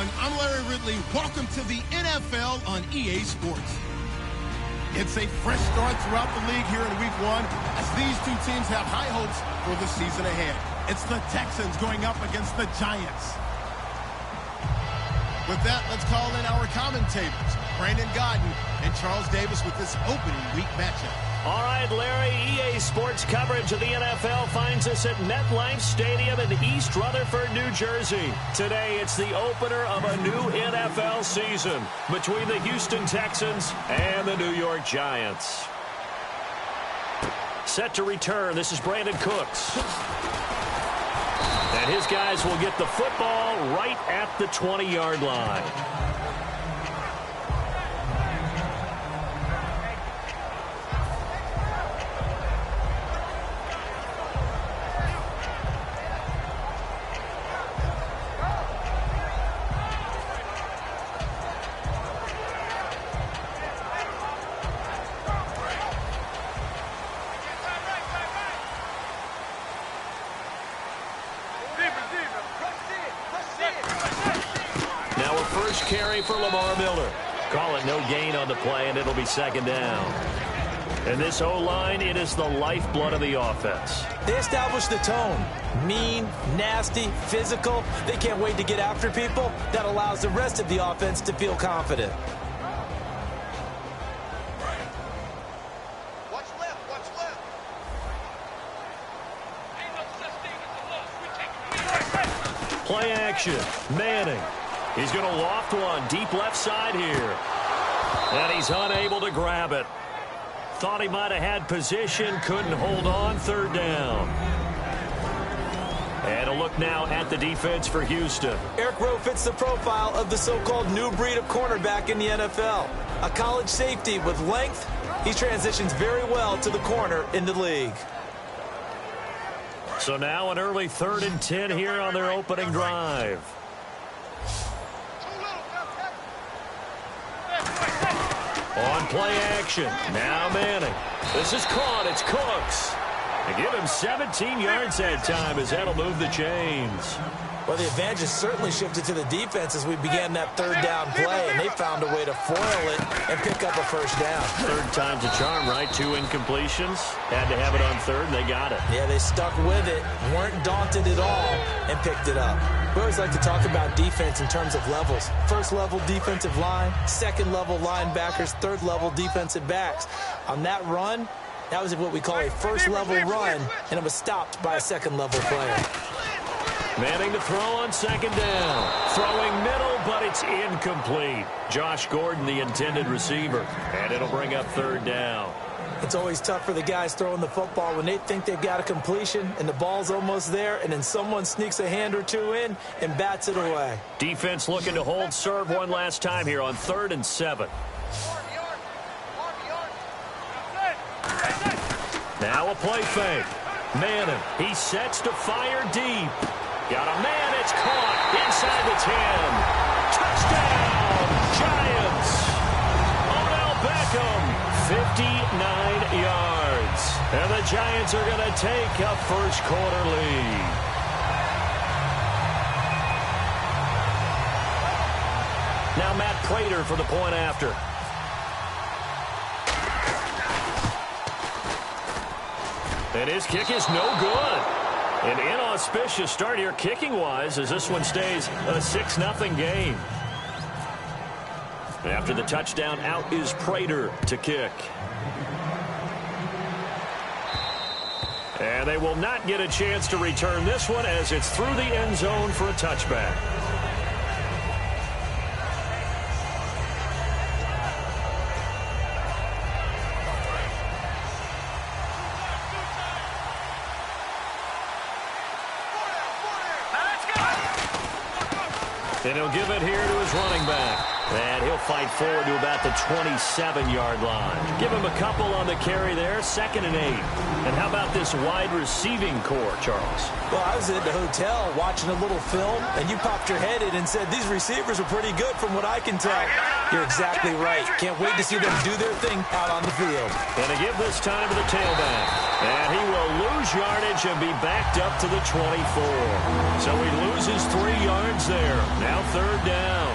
everyone. I'm Larry Ridley. Welcome to the NFL on EA Sports. It's a fresh start throughout the league here in Week 1 as these two teams have high hopes for the season ahead. It's the Texans going up against the Giants. With that, let's call in our commentators, Brandon Godden and Charles Davis, with this opening week matchup. All right, Larry, EA Sports coverage of the NFL finds us at MetLife Stadium in East Rutherford, New Jersey. Today, it's the opener of a new NFL season between the Houston Texans and the New York Giants. Set to return, this is Brandon Cooks. And his guys will get the football right at the 20-yard line. Now a first carry for Lamar Miller. Call it no gain on the play, and it'll be second down. And this O-line, it is the lifeblood of the offense. They establish the tone. Mean, nasty, physical. They can't wait to get after people. That allows the rest of the offense to feel confident. Play action. Manning. He's going to loft one deep left side here. And he's unable to grab it. Thought he might have had position. Couldn't hold on. Third down. And a look now at the defense for Houston. Eric Rowe fits the profile of the so-called new breed of cornerback in the NFL. A college safety with length. He transitions very well to the corner in the league. So now an early 3rd and 10 here on their opening drive. On play action. Now Manning. This is caught. It's Cooks. They give him 17 yards that time as that'll move the chains. Well, the advantage has certainly shifted to the defense as we began that third down play, and they found a way to foil it and pick up a first down. Third time's a charm, right? 2 incompletions. Had to have it on third, and they got it. Yeah, they stuck with it, weren't daunted at all, and picked it up. We always like to talk about defense in terms of levels. First level defensive line, second level linebackers, third level defensive backs. On that run, that was what we call a first level run, and it was stopped by a second level player. Manning to throw on second down. Throwing middle, but it's incomplete. Josh Gordon, the intended receiver. And it'll bring up third down. It's always tough for the guys throwing the football when they think they've got a completion and the ball's almost there, and then someone sneaks a hand or two in and bats it away. Defense looking to hold serve one last time here on 3rd and 7. Now a play fake. Manning, he sets to fire deep. Got a man, it's caught inside the 10. Touchdown, Giants. Odell Beckham, 59 yards. And the Giants are going to take a first quarter lead. Now Matt Prater for the point after. And his kick is no good. An inauspicious start here kicking-wise as this one stays a 6-0 game. After the touchdown, out is Prater to kick. And they will not get a chance to return this one as it's through the end zone for a touchback. And he'll give it here to his running back. And he'll fight forward to about the 27-yard line. Give him a couple on the carry there, 2nd and 8. And how about this wide receiving core, Charles? Well, I was at the hotel watching a little film, and you popped your head in and said, these receivers are pretty good from what I can tell. You're exactly right. Can't wait to see them do their thing out on the field. And to give this time to the tailback. And he will lose yardage and be backed up to the 24. So he loses 3 yards there. Now 3rd down.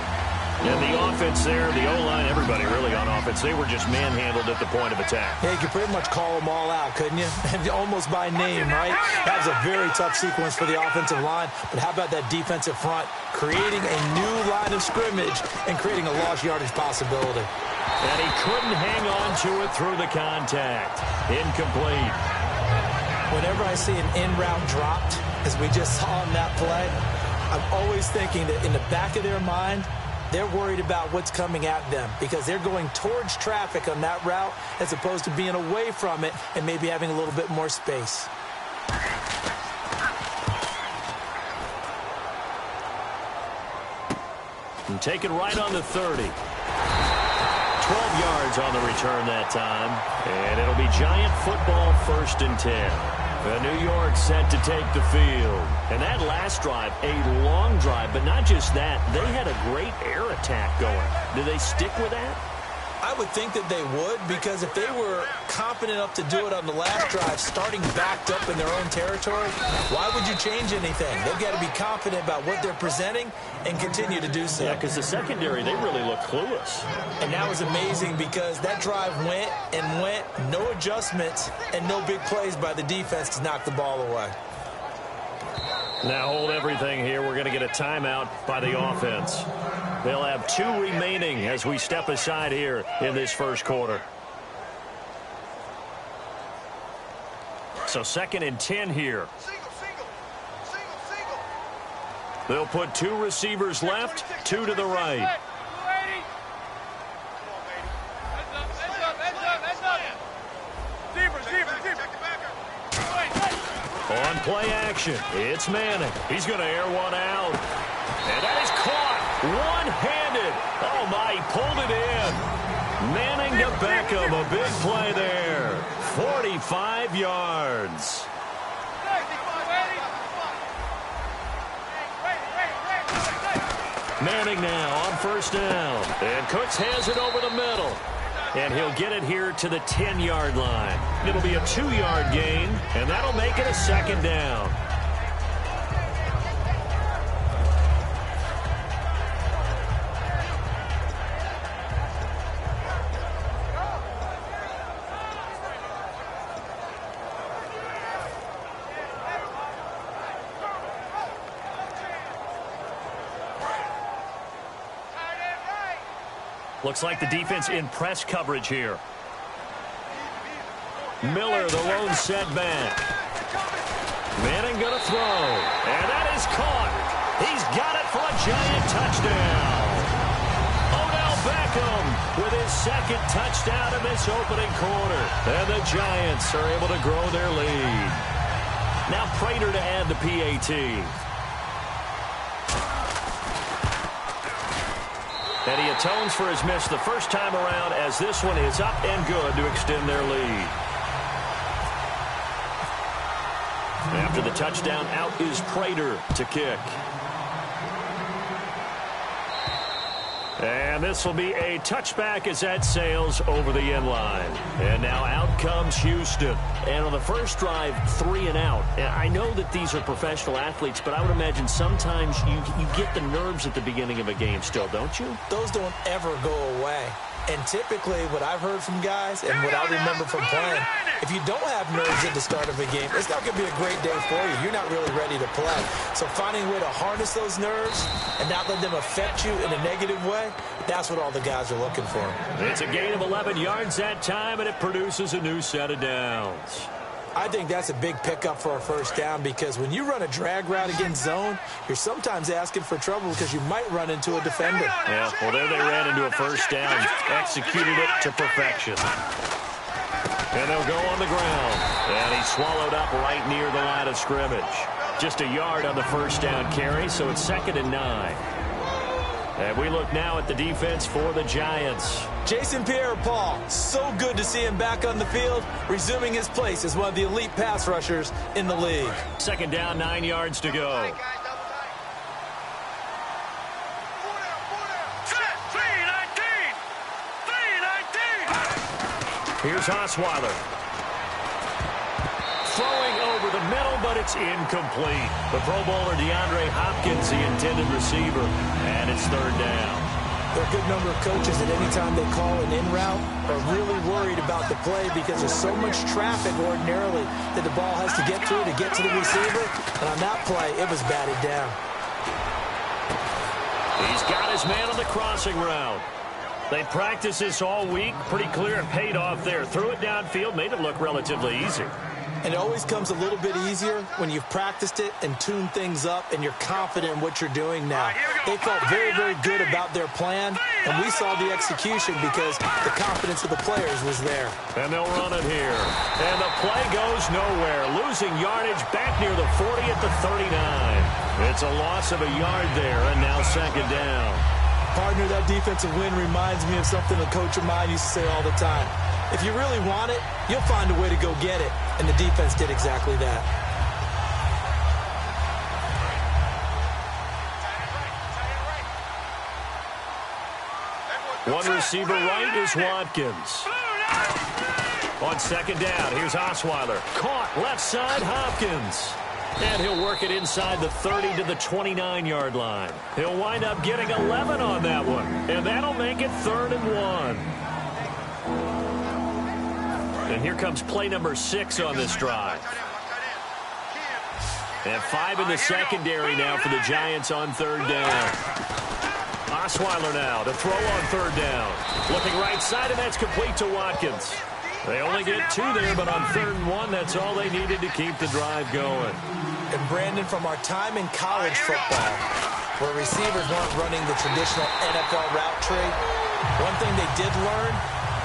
And the offense there, the O-line, everybody really on offense, they were just manhandled at the point of attack. Yeah, you could pretty much call them all out, couldn't you? Almost by name, right? That was a very tough sequence for the offensive line. But how about that defensive front creating a new line of scrimmage and creating a lost yardage possibility? And he couldn't hang on to it through the contact. Incomplete. Whenever I see an in-route dropped, as we just saw in that play, I'm always thinking that in the back of their mind, they're worried about what's coming at them because they're going towards traffic on that route as opposed to being away from it and maybe having a little bit more space. And take it right on the 30. 12 yards on the return that time. And it'll be Giant football, 1st and 10. New York set to take the field. And that last drive, a long drive, but not just that. They had a great air attack going. Do they stick with that? I would think that they would, because if they were confident enough to do it on the last drive, starting backed up in their own territory, why would you change anything? They've got to be confident about what they're presenting and continue to do so. Yeah, because the secondary, they really look clueless. And that was amazing because that drive went and went, no adjustments, and no big plays by the defense to knock the ball away. Now hold everything here. We're going to get a timeout by the offense. They'll have 2 remaining as we step aside here in this first quarter. So 2nd and 10 here. They'll put 2 receivers left, 2 to the right. On play action, it's Manning. He's going to air one out. And that is caught one-handed. Oh, my, he pulled it in. Manning to Beckham, a big play there. 45 yards. Manning now on 1st down. And Cooks has it over the middle. And he'll get it here to the 10-yard line. It'll be a 2-yard gain, and that'll make it a 2nd down. Looks like the defense in press coverage here. Miller, the lone setback. Manning going to throw. And that is caught. He's got it for a Giant touchdown. Odell Beckham with his 2nd touchdown in this opening quarter. And the Giants are able to grow their lead. Now Prater to add the PAT. And he atones for his miss the first time around as this one is up and good to extend their lead. After the touchdown, out is Prater to kick. And this will be a touchback as that sails over the end line. And now out comes Houston. And on the first drive, 3 and out. And I know that these are professional athletes, but I would imagine sometimes you get the nerves at the beginning of a game still, don't you? Those don't ever go away. And typically what I've heard from guys and what I remember from playing, if you don't have nerves at the start of a game, it's not going to be a great day for you. You're not really ready to play. So finding a way to harness those nerves and not let them affect you in a negative way, that's what all the guys are looking for. It's a gain of 11 yards that time, and it produces a new set of downs. I think that's a big pickup for a 1st down because when you run a drag route against zone, you're sometimes asking for trouble because you might run into a defender. Yeah, well, there they ran into a 1st down, executed it to perfection. And they'll go on the ground. And he's swallowed up right near the line of scrimmage. Just a yard on the 1st down carry, so it's 2nd and 9. And we look now at the defense for the Giants. Jason Pierre-Paul, so good to see him back on the field, resuming his place as one of the elite pass rushers in the league. Second down, 9 yards to go. Here's Osweiler. Throwing over the middle, but it's incomplete. The Pro Bowler DeAndre Hopkins, the intended receiver, and it's third down. There are a good number of coaches that any time they call an in route are really worried about the play because there's so much traffic ordinarily that the ball has to get through to get to the receiver. And on that play, it was batted down. He's got his man on the crossing route. They practiced this all week. Pretty clear it paid off there. Threw it downfield, made it look relatively easy. And it always comes a little bit easier when you've practiced it and tuned things up and you're confident in what you're doing now. They felt very, very good about their plan, and we saw the execution because the confidence of the players was there. And they'll run it here. And the play goes nowhere. Losing yardage back near the 40 at the 39. It's a loss of a yard there, and now second down. Partner, that defensive win reminds me of something a coach of mine used to say all the time. If you really want it, you'll find a way to go get it. And the defense did exactly that. One receiver right is Watkins. On second down, here's Osweiler. Caught left side, Hopkins. And he'll work it inside the 30 to the 29-yard line. He'll wind up getting 11 on that one. And that'll make it 3rd and 1. And here comes play number 6 on this drive. And 5 in the secondary now for the Giants on third down. Osweiler now to throw on third down. Looking right side, and that's complete to Watkins. They only get 2 there, but on 3rd and 1, that's all they needed to keep the drive going. And Brandon, from our time in college football, where receivers weren't running the traditional NFL route tree, one thing they did learn,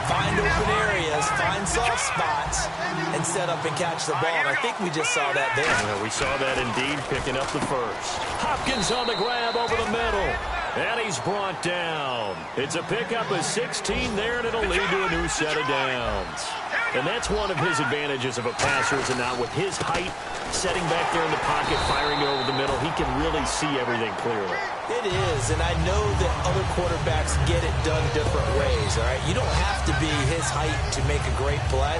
find open areas, find soft spots, and set up and catch the ball. And I think we just saw that there. Yeah, we saw that indeed, picking up the first. Hopkins on the grab over the middle. And he's brought down. It's a pickup of 16 there, and it'll lead to a new set of downs. And that's one of his advantages of a passer, is not with his height, setting back there in the pocket, firing it over the middle. He can really see everything clearly. It is, and I know that other quarterbacks get it done different ways, all right? You don't have to be his height to make a great play.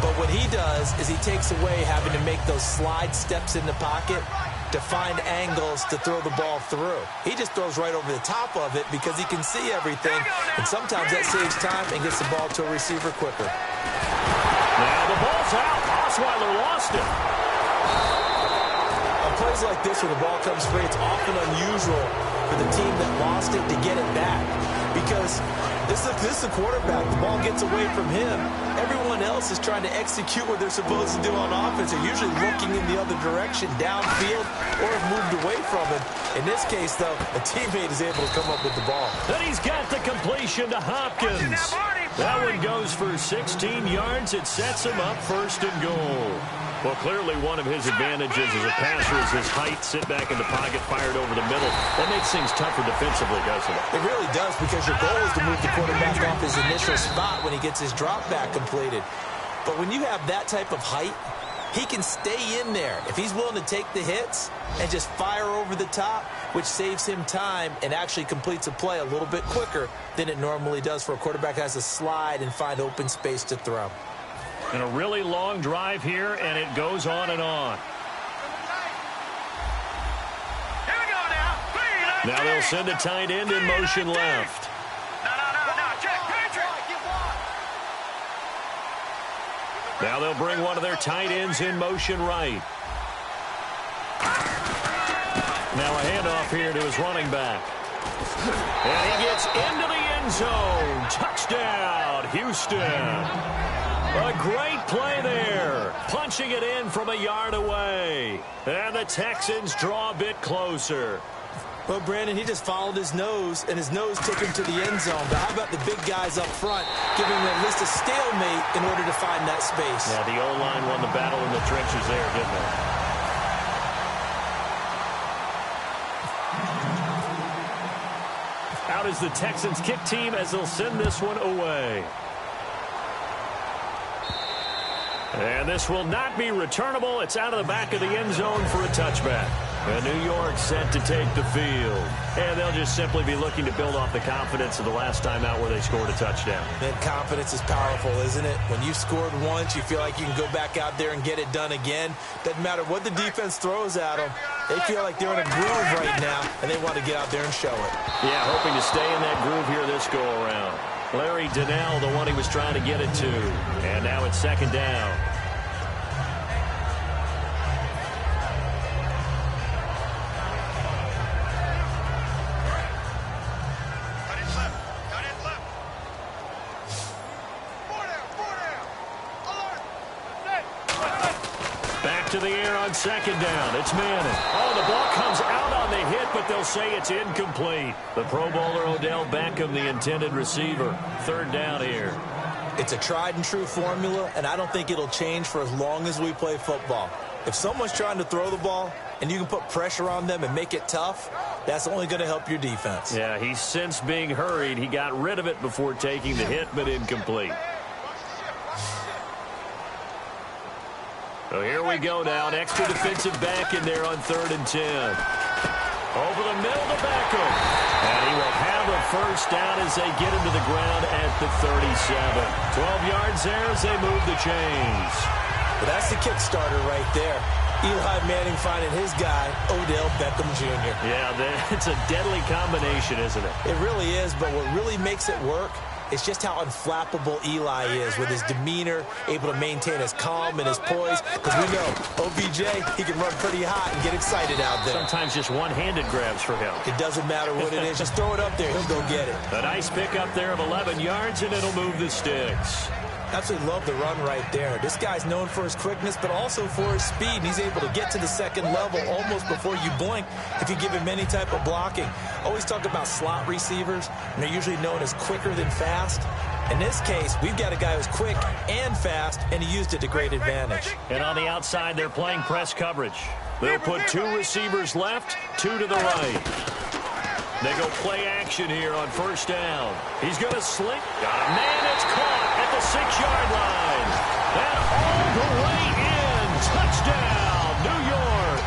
But what he does is he takes away having to make those slide steps in the pocket to find angles to throw the ball through. He just throws right over the top of it because he can see everything, and sometimes that saves time and gets the ball to a receiver quicker. Now the ball's out. Osweiler lost it. On plays like this where the ball comes free, it's often unusual for the team that lost it to get it back because this is the quarterback. The ball gets away from him. Everyone else is trying to execute what they're supposed to do on offense. They're usually looking in the other direction, downfield, or have moved away from it. In this case, though, a teammate is able to come up with the ball. And he's got the completion to Hopkins. That one goes for 16 yards. It sets him up 1st and goal. Well, clearly one of his advantages as a passer is his height, sit back in the pocket, fired over the middle. That makes things tougher defensively, doesn't it? It really does, because your goal is to move the quarterback off his initial spot when he gets his drop back completed. But when you have that type of height, he can stay in there if he's willing to take the hits and just fire over the top, which saves him time and actually completes a play a little bit quicker than it normally does for a quarterback that has to slide and find open space to throw. And a really long drive here, and it goes on and on. Now they'll send a tight end in motion left. Now they'll bring one of their tight ends in motion right. Now a handoff here to his running back. And he gets into the end zone. Touchdown, Houston. A great play there. Punching it in from a yard away. And the Texans draw a bit closer. Well, Brandon, he just followed his nose, and his nose took him to the end zone. But how about the big guys up front giving him at least a stalemate in order to find that space? Yeah, the O-line won the battle in the trenches there, didn't they? Out is the Texans kick team as they'll send this one away. And this will not be returnable. It's out of the back of the end zone for a touchback. And New York set to take the field. And they'll just simply be looking to build off the confidence of the last time out where they scored a touchdown. Man, confidence is powerful, isn't it? When you've scored once, you feel like you can go back out there and get it done again. Doesn't matter what the defense throws at them. They feel like they're in a groove right now, and they want to get out there and show it. Yeah, hoping to stay in that groove here this go-around. Larry Donnell, the one he was trying to get it to. And now it's second down. Back to the air on second down. It's Madden. Oh, the ball comes out on the hit, but they'll say it's incomplete. The Pro Bowler Odell Beckham, the intended receiver. Third down here. It's a tried and true formula, and I don't think it'll change for as long as we play football. If someone's trying to throw the ball and you can put pressure on them and make it tough, that's only going to help your defense. Yeah, he's since being hurried. He got rid of it before taking the hit, but incomplete. So here we go now. An extra defensive back in there on 3rd and 10. Over the middle to Beckham. And he will have a first down as they get him to the ground at the 37. 12 yards there as they move the chains. Well, that's the kickstarter right there. Eli Manning finding his guy, Odell Beckham Jr. Yeah, it's a deadly combination, isn't it? It really is, but what really makes it work is just how unflappable Eli is with his demeanor, able to maintain his calm and his poise. Because we know, OBJ, he can run pretty hot and get excited out there. Sometimes just one-handed grabs for him. It doesn't matter what it is. Just throw it up there. He'll go get it. A nice pick up there of 11 yards, and it'll move the sticks. Absolutely love the run right there. This guy's known for his quickness, but also for his speed. And he's able to get to the second level almost before you blink if you give him any type of blocking. Always talk about slot receivers, and they're usually known as quicker than fast. In this case, we've got a guy who's quick and fast, and he used it to great advantage. And on the outside, they're playing press coverage. They'll put 2 receivers left, 2 to the right. They go play action here on first down. He's going to slink. Got a man that's caught at the 6-yard line. And all the way in. Touchdown, New York.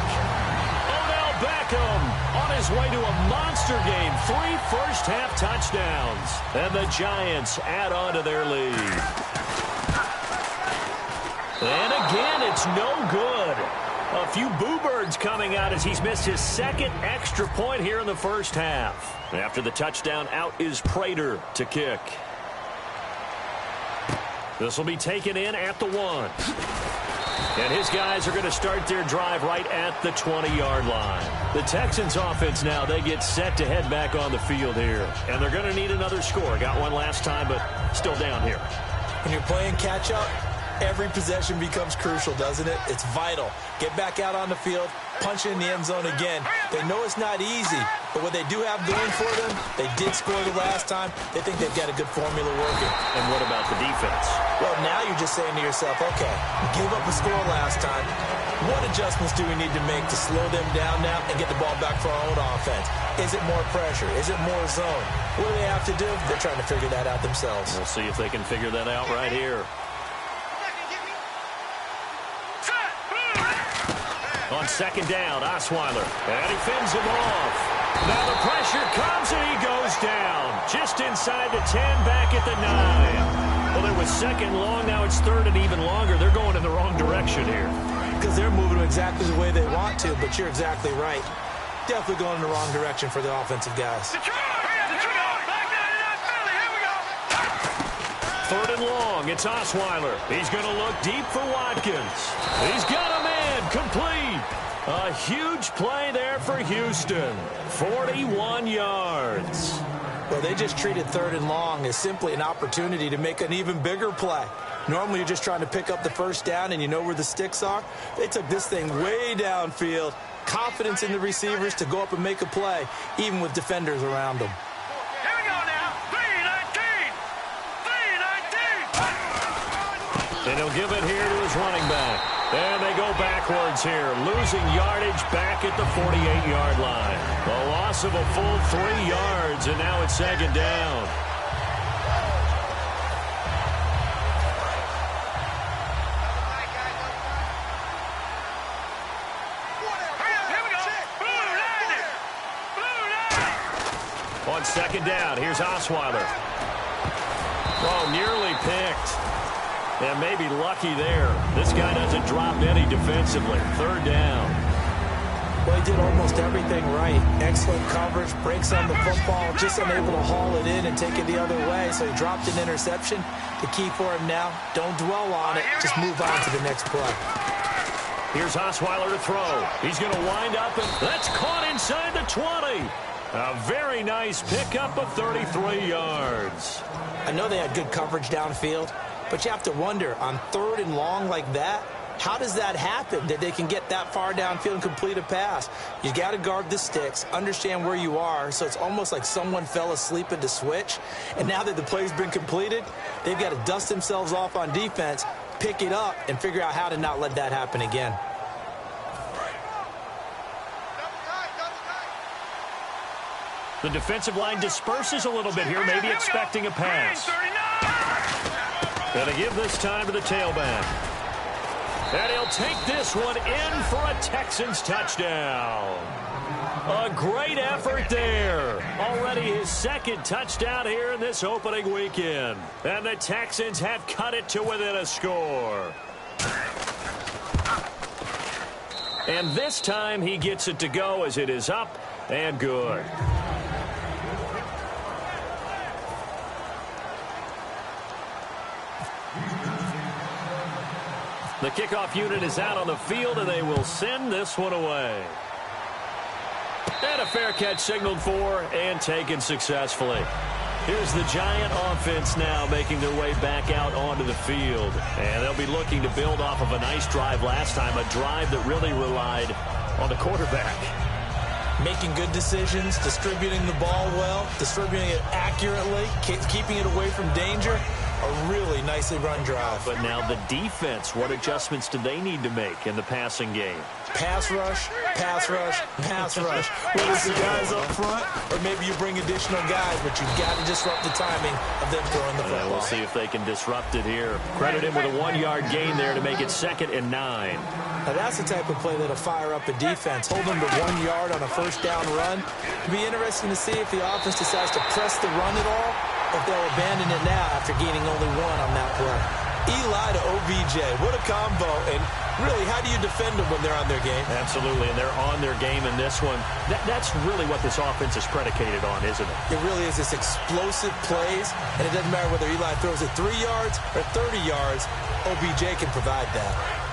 Odell Beckham on his way to a monster game. 3 first-half touchdowns. And the Giants add on to their lead. And again, it's no good. A few boo birds coming out as he's missed his 2nd extra point here in the first half. After the touchdown, out is Prater to kick. This will be taken in at the 1. And his guys are going to start their drive right at the 20-yard line. The Texans offense now, they get set to head back on the field here. And they're going to need another score. Got one last time, but still down here. When you're playing catch-up, every possession becomes crucial, doesn't it? It's vital. Get back out on the field, punch in the end zone again. They know it's not easy, but what they do have going for them, they did score the last time. They think they've got a good formula working. And what about the defense? Well, now you're just saying to yourself, okay, we gave up a score last time. What adjustments do we need to make to slow them down now and get the ball back for our own offense? Is it more pressure? Is it more zone? What do they have to do? They're trying to figure that out themselves. We'll see if they can figure that out right here. On second down, Osweiler. And he fins him off. Now the pressure comes and he goes down. Just inside the 10, back at the 9. Well, it was second long. Now it's third and even longer. They're going in the wrong direction here. Because they're moving exactly the way they want to, but you're exactly right. Definitely going in the wrong direction for the offensive guys. Third and long, it's Osweiler. He's going to look deep for Watkins. He's got a man, complete. A huge play there for Houston. 41 yards. Well, they just treated third and long as simply an opportunity to make an even bigger play. Normally, you're just trying to pick up the first down and you know where the sticks are. They took this thing way downfield. Confidence in the receivers to go up and make a play, even with defenders around them. And he'll give it here to his running back. And they go backwards here, losing yardage back at the 48-yard line. A loss of a full 3 yards, and now it's second down. On second down, here's Osweiler. Oh, nearly picked. And maybe lucky there. This guy doesn't drop any defensively. Third down. Well, he did almost everything right. Excellent coverage, breaks on the football, just unable to haul it in and take it the other way. So he dropped an interception. The key for him now, don't dwell on it. Just move on to the next play. Here's Osweiler to throw. He's going to wind up, and that's caught inside the 20. A very nice pickup of 33 yards. I know they had good coverage downfield, but you have to wonder, on 3rd and long like that, how does that happen that they can get that far downfield and complete a pass? You got to guard the sticks, understand where you are, so it's almost like someone fell asleep at the switch, and now that the play's been completed, they've got to dust themselves off on defense, pick it up, and figure out how to not let that happen again. The defensive line disperses a little bit here, maybe expecting a pass. Gonna give this time to the tailback. And he'll take this one in for a Texans touchdown. A great effort there. Already his 2nd touchdown here in this opening weekend. And the Texans have cut it to within a score. And this time he gets it to go as it is up and good. The kickoff unit is out on the field, and they will send this one away. And a fair catch signaled for and taken successfully. Here's the Giant offense now making their way back out onto the field. And they'll be looking to build off of a nice drive last time, a drive that really relied on the quarterback. Making good decisions, distributing the ball well, distributing it accurately, keeping it away from danger. A really nicely run drive. But now the defense, what adjustments do they need to make in the passing game? Pass rush, pass rush, pass rush. Whether it's the guys up front or maybe you bring additional guys, but you've got to disrupt the timing of them throwing the football. We'll see if they can disrupt it here. Credit him with a 1-yard gain there to make it 2nd and 9. Now that's the type of play that'll fire up a defense. Hold them to 1 yard on a 1st down run. It'll be interesting to see if the offense decides to press the run at all, or if they'll abandon it now after gaining only 1 on that play. Eli to OBJ. What a combo. And really, how do you defend them when they're on their game? Absolutely, and they're on their game in this one. That's really what this offense is predicated on, isn't it? It really is. This explosive plays, and it doesn't matter whether Eli throws it 3 yards or 30 yards. OBJ can provide that.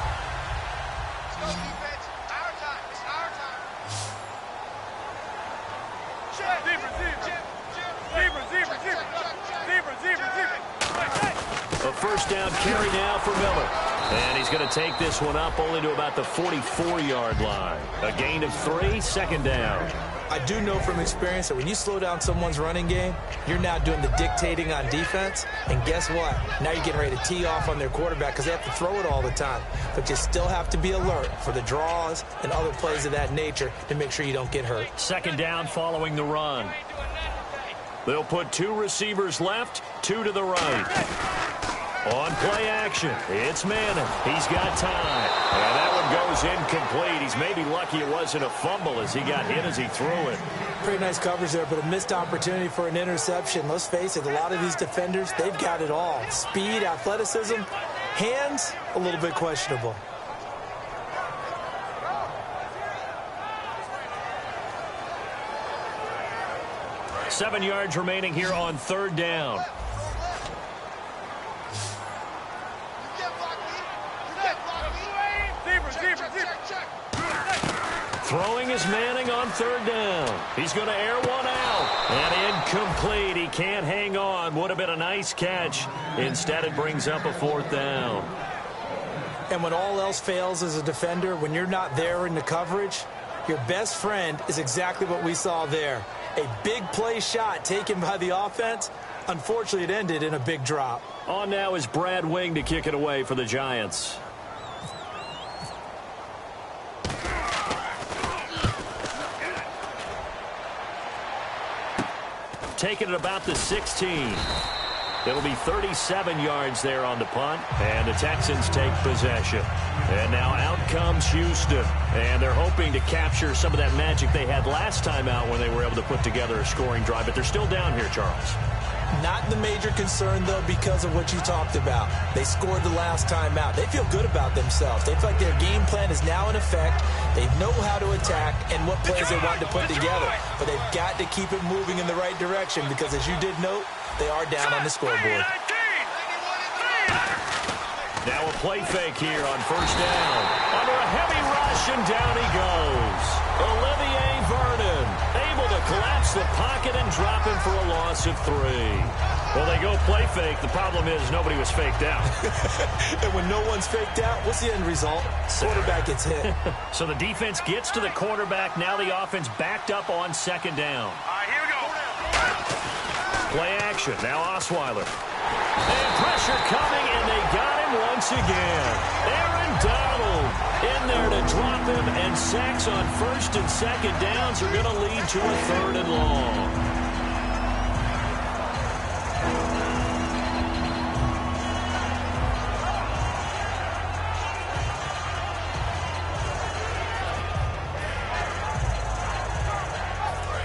A 1st down carry now for Miller. And he's going to take this one up only to about the 44-yard line. A gain of 3, 2nd down. I do know from experience that when you slow down someone's running game, you're now doing the dictating on defense. And guess what? Now you're getting ready to tee off on their quarterback because they have to throw it all the time. But you still have to be alert for the draws and other plays of that nature to make sure you don't get hurt. 2nd down following the run. They'll put 2 receivers left, 2 to the right. On play action, it's Madden. He's got time. And that one goes incomplete. He's maybe lucky it wasn't a fumble as he got hit as he threw it. Pretty nice coverage there, but a missed opportunity for an interception. Let's face it, a lot of these defenders, they've got it all. Speed, athleticism, hands, a little bit questionable. Seven yards remaining here on 3rd down. Throwing is Manning on 3rd down. He's going to air one out. And incomplete. He can't hang on. Would have been a nice catch. Instead, it brings up a 4th down. And when all else fails as a defender, when you're not there in the coverage, your best friend is exactly what we saw there. A big play shot taken by the offense. Unfortunately, it ended in a big drop. On now is Brad Wing to kick it away for the Giants. take it at about the 16. It'll be 37 yards there on the punt, and the Texans take possession. And now out comes Houston, and they're hoping to capture some of that magic they had last time out when they were able to put together a scoring drive, but they're still down here, Charles. Not the major concern, though, because of what you talked about. They scored the last time out. They feel good about themselves. They feel like their game plan is now in effect. They know how to attack and what plays they want to put together. But they've got to keep it moving in the right direction because, as you did note, they are down on the scoreboard. Now a play fake here on first down. Under a heavy rush, and down he goes. Olivier Vernon able to collapse the pocket and drop him for a loss of 3. Well, they go play fake. The problem is nobody was faked out. And when no one's faked out, what's the end result? Quarterback gets hit. So the defense gets to the quarterback. Now the offense backed up on second down. All right, here we go. Play action. Now Osweiler. And pressure coming, and they got him once again. Aaron Donald in there to drop him, and sacks on first and second downs are going to lead to a 3rd and long.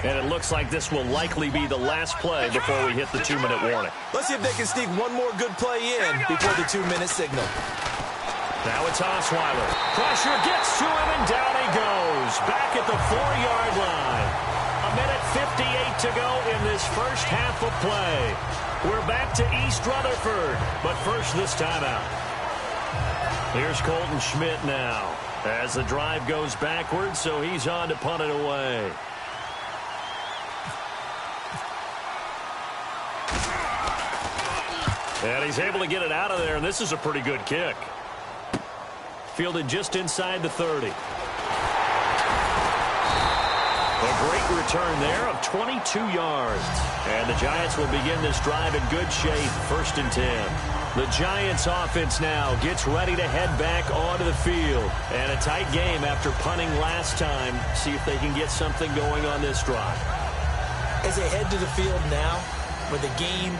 And it looks like this will likely be the last play before we hit the 2-minute warning. Let's see if they can sneak one more good play in before the 2-minute signal. Now it's Osweiler. Pressure gets to him, and down he goes. Back at the 4-yard line. 1:58 to go in this first half of play. We're back to East Rutherford, but first this timeout. Here's Colton Schmidt now as the drive goes backwards, so he's on to punt it away. And he's able to get it out of there, and this is a pretty good kick. Fielded just inside the 30. A great return there of 22 yards. And the Giants will begin this drive in good shape, 1st and 10. The Giants offense now gets ready to head back onto the field. And a tight game after punting last time. See if they can get something going on this drive. As they head to the field now, with the game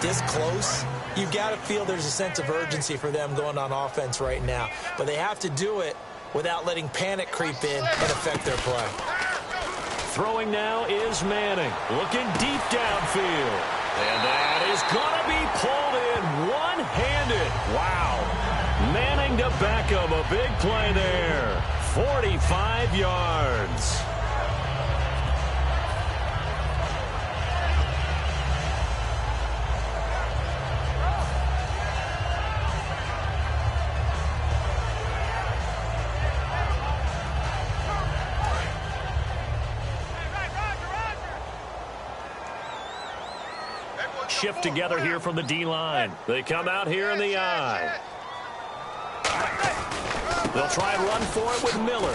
this close, you've got to feel there's a sense of urgency for them going on offense right now. But they have to do it without letting panic creep in and affect their play. Throwing now is Manning, looking deep downfield. And that is going to be pulled in one-handed. Wow. Manning to Beckham, a big play there. 45 yards. Shift together here from the D-line. They come out here in the I. They'll try and run for it with Miller.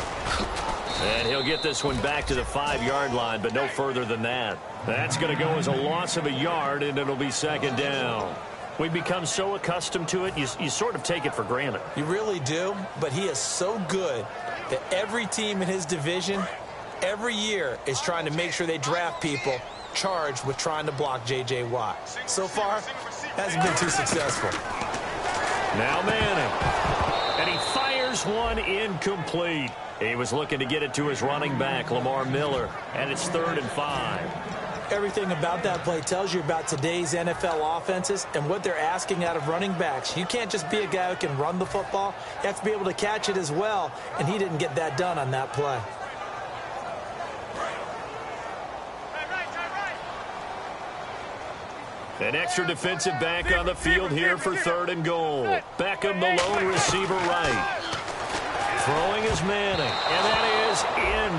And he'll get this one back to the 5-yard line, but no further than that. That's going to go as a loss of a yard, and it'll be second down. We've become so accustomed to it, you sort of take it for granted. You really do, but he is so good that every team in his division, every year, is trying to make sure they draft people charged with trying to block J.J. Watt. So far, hasn't been too successful. Now Manning. And he fires one incomplete. He was looking to get it to his running back, Lamar Miller, and it's 3rd and 5. Everything about that play tells you about today's NFL offenses and what they're asking out of running backs. You can't just be a guy who can run the football. You have to be able to catch it as well, and he didn't get that done on that play. An extra defensive back on the field here for 3rd and goal. Beckham, the lone receiver right. Throwing is Manning, and that is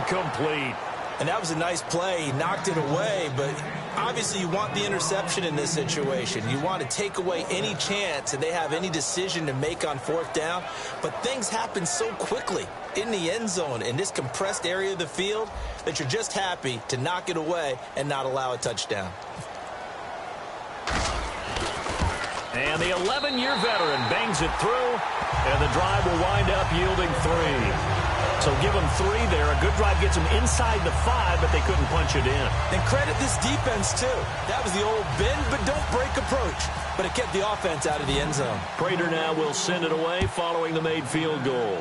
incomplete. And that was a nice play. He knocked it away, but obviously you want the interception in this situation. You want to take away any chance that they have any decision to make on 4th down. But things happen so quickly in the end zone in this compressed area of the field that you're just happy to knock it away and not allow a touchdown. And the 11-year veteran bangs it through, and the drive will wind up yielding 3. So give them 3 there. A good drive gets them inside the 5, but they couldn't punch it in. And credit this defense, too. That was the old bend but don't break approach. But it kept the offense out of the end zone. Prater now will send it away following the made field goal.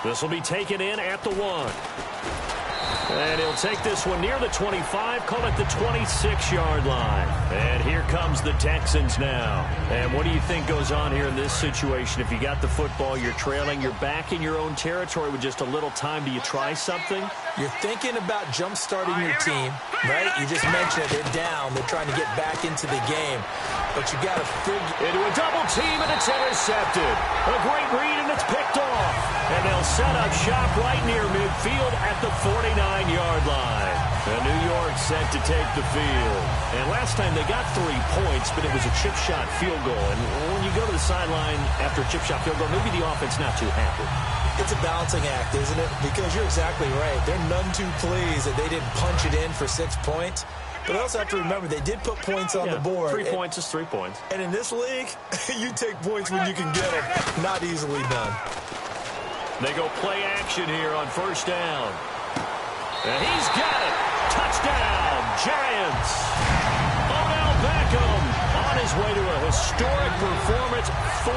This will be taken in at the 1. And he'll take this one near the 25, call it the 26-yard line. And here comes the Texans now. And what do you think goes on here in this situation? If you got the football, you're trailing, you're back in your own territory with just a little time. Do you try something? You're thinking about jump-starting your team, right? You just mentioned it. They're down. They're trying to get back into the game. But you got to figure... Into a double team, and it's intercepted. A great read, and it's picked off. And they'll set up shop right near midfield at the 49-yard line. And New York set to take the field. And last time they got 3 points, but it was a chip shot field goal. And when you go to the sideline after a chip shot field goal, maybe the offense not too happy. It's a balancing act, isn't it? Because you're exactly right. They're none too pleased that they didn't punch it in for 6 points. But I also have to remember, they did put points on the board. 3 points is 3 points. And in this league, you take points when you can get them. Not easily done. They go play action here on first down. And he's got it. Touchdown, Giants. Odell Beckham on his way to a historic performance. 4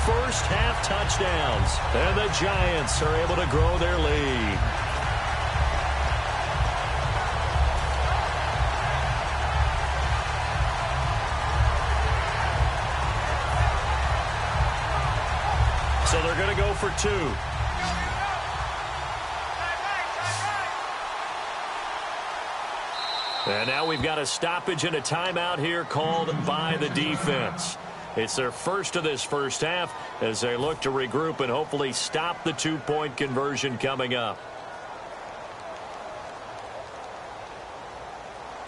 first-half touchdowns. And the Giants are able to grow their lead. So they're going to go for 2. And now we've got a stoppage and a timeout here called by the defense. It's their first of this first half as they look to regroup and hopefully stop the 2-point conversion coming up.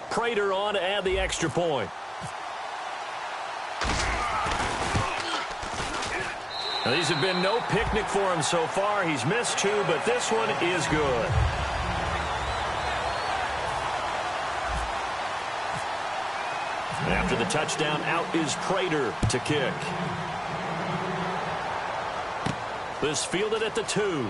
Prater on to add the extra point. Now, these have been no picnic for him so far. He's missed 2, but this one is good. After the touchdown, out is Prater to kick. This fielded at the 2.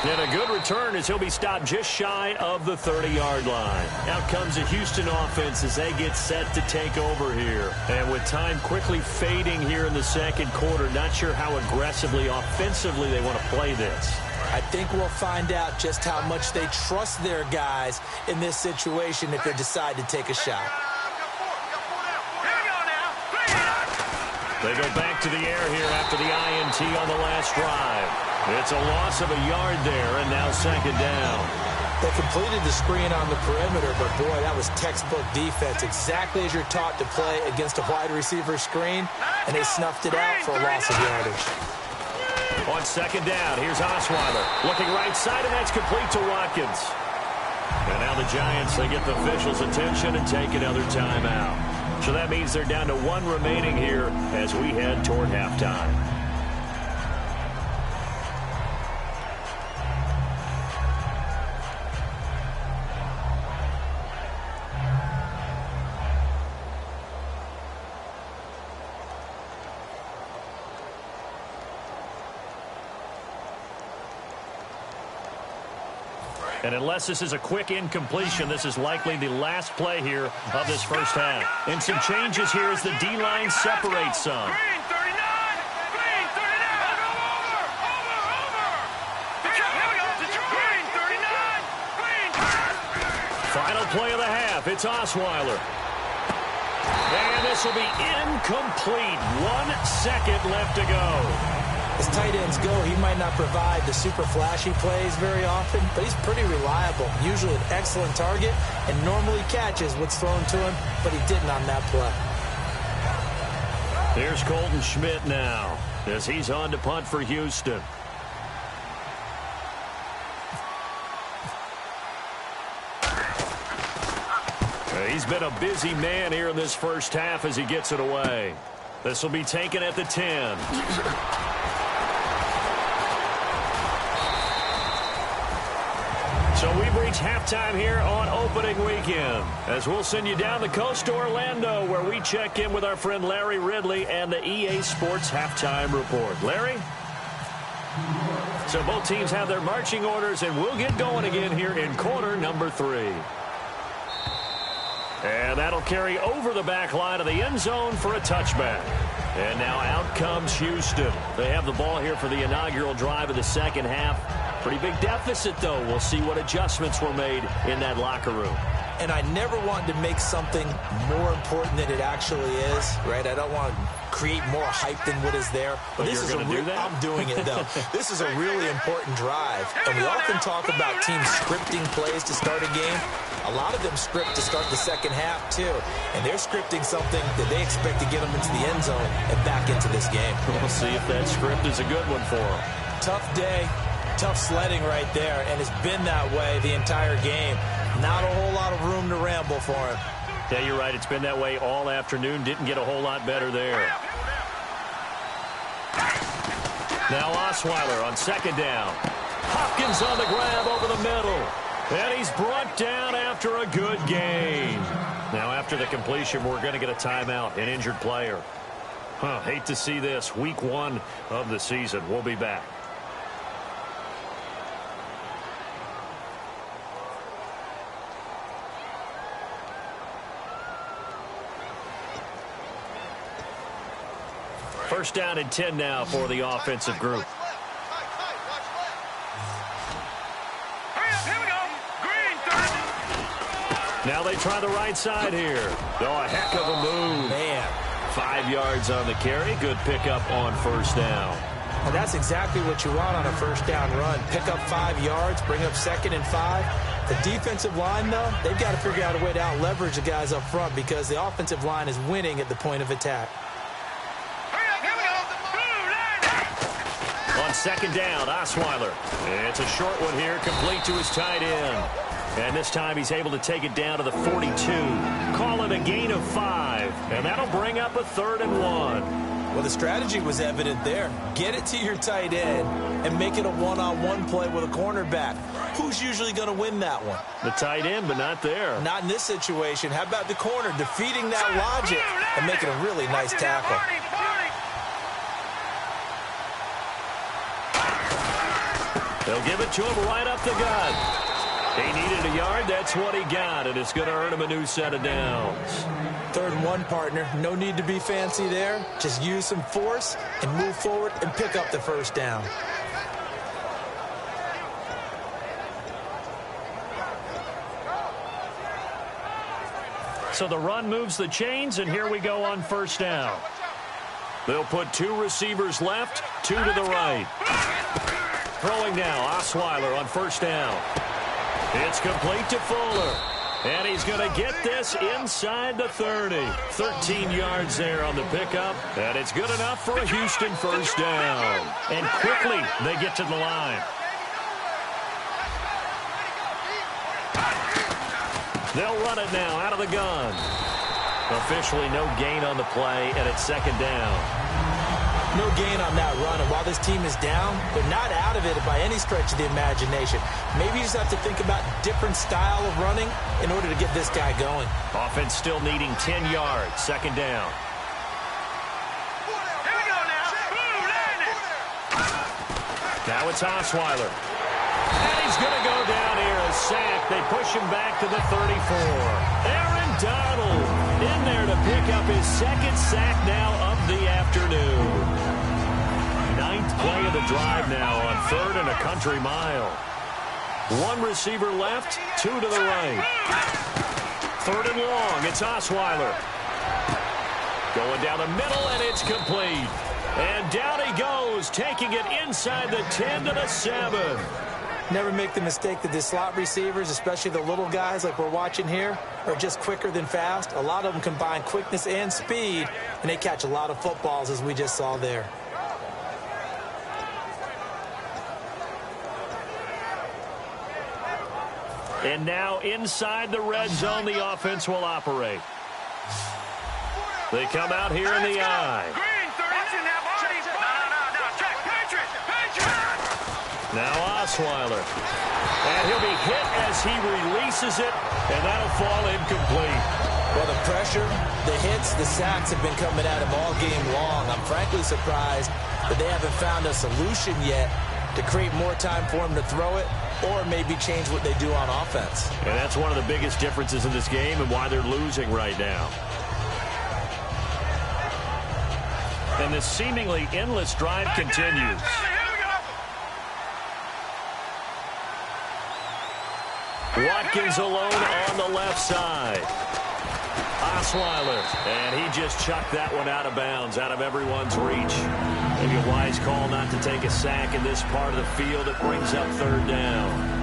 And a good return as he'll be stopped just shy of the 30-yard line. Out comes the Houston offense as they get set to take over here. And with time quickly fading here in the second quarter, not sure how aggressively, offensively they want to play this. I think we'll find out just how much they trust their guys in this situation if they decide to take a shot. They go back to the air here after the INT on the last drive. It's a loss of a yard there, and now second down. They completed the screen on the perimeter, but boy, that was textbook defense, exactly as you're taught to play against a wide receiver screen, and they snuffed it out for a loss of yardage. On second down, here's Osweiler looking right side, and that's complete to Watkins. And now the Giants, they get the officials' attention and take another timeout. So that means they're down to 1 remaining here as we head toward halftime. And unless this is a quick incompletion, this is likely the last play here of this first half. And some changes here as the D-line separates some. Final play of the half. It's Osweiler. And this will be incomplete. 1 second left to go. As tight ends go, he might not provide the super flashy plays very often, but he's pretty reliable. Usually an excellent target and normally catches what's thrown to him, but he didn't on that play. There's Colton Schmidt now as he's on to punt for Houston. He's been a busy man here in this first half as he gets it away. This will be taken at the 10. So we've reached halftime here on opening weekend, as we'll send you down the coast to Orlando, where we check in with our friend Larry Ridley and the EA Sports Halftime Report. Larry? So both teams have their marching orders, and we'll get going again here in quarter number 3. And that'll carry over the back line of the end zone for a touchback. And now out comes Houston. They have the ball here for the inaugural drive of the second half. Pretty big deficit, though. We'll see what adjustments were made in that locker room. And I never wanted to make something more important than it actually is, right? I don't want to create more hype than what is there. But this you're going to do that? I'm doing it, though. This is a really important drive. And we often talk about teams scripting plays to start a game. A lot of them script to start the second half, too. And they're scripting something that they expect to get them into the end zone and back into this game. We'll see if that script is a good one for them. Tough day. Tough sledding right there, and it's been that way the entire game. Not a whole lot of room to ramble for him. Yeah, you're right. It's been that way all afternoon. Didn't get a whole lot better there. Now Osweiler on second down. Hopkins on the grab over the middle. And he's brought down after a good game. Now after the completion, we're going to get a timeout, an injured player. Hate to see this. Week 1 of the season. We'll be back. First down and 10 now for the offensive group. Now they try the right side here. Oh, a heck of a move. Man. 5 yards on the carry. Good pickup on first down. And that's exactly what you want on a first down run. Pick up 5 yards, bring up 2nd and 5. The defensive line, though, they've got to figure out a way to out-leverage the guys up front because the offensive line is winning at the point of attack. On second down, Osweiler. It's a short one here, complete to his tight end. And this time he's able to take it down to the 42. Call it a gain of 5. And that'll bring up a 3rd and 1. Well, the strategy was evident there. Get it to your tight end and make it a one-on-one play with a cornerback. Who's usually going to win that one? The tight end, but not there. Not in this situation. How about the corner defeating that logic and making a really nice tackle? They'll give it to him right up the gut. He needed a yard. That's what he got, and it's going to earn him a new set of downs. 3rd and 1, partner. No need to be fancy there. Just use some force and move forward and pick up the first down. So the run moves the chains, and here we go on first down. They'll put 2 receivers left, 2 to the right. Throwing now, Osweiler on first down. It's complete to Fuller. And he's going to get this inside the 30. 13 yards there on the pickup. And it's good enough for a Houston first down. And quickly they get to the line. They'll run it now out of the gun. Officially no gain on the play, and it's second down. No gain on that run, and while this team is down, they're not out of it by any stretch of the imagination. Maybe you just have to think about different style of running in order to get this guy going. Offense still needing 10 yards, second down. Here we go now. Now it's Osweiler. And he's going to go down here, a sack. They push him back to the 34. Aaron Donald in there to pick up his 2nd sack now of the afternoon. 9th play of the drive now on 3rd and a country mile. 1 receiver left, 2 to the right. 3rd and long, it's Osweiler. Going down the middle, and it's complete. And down he goes, taking it inside the 10 to the 7. Never make the mistake that the slot receivers, especially the little guys like we're watching here, are just quicker than fast. A lot of them combine quickness and speed, and they catch a lot of footballs, as we just saw there. And now inside the red zone, the offense will operate. They come out here in the I. Now Osweiler. And he'll be hit as he releases it, and that'll fall incomplete. Well, the pressure, the hits, the sacks have been coming at him all game long. I'm frankly surprised that they haven't found a solution yet to create more time for him to throw it or maybe change what they do on offense. And that's one of the biggest differences in this game and why they're losing right now. And this seemingly endless drive continues. Watkins alone on the left side. Osweiler, and he just chucked that one out of bounds, out of everyone's reach. Maybe a wise call not to take a sack in this part of the field. It brings up third down.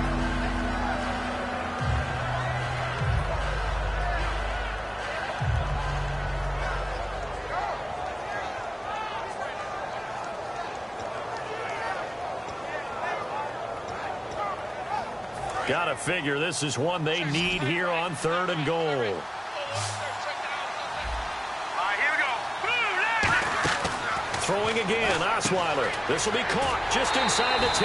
Gotta figure this is one they need here on 3rd and goal. Throwing again, Osweiler. This will be caught just inside the 10.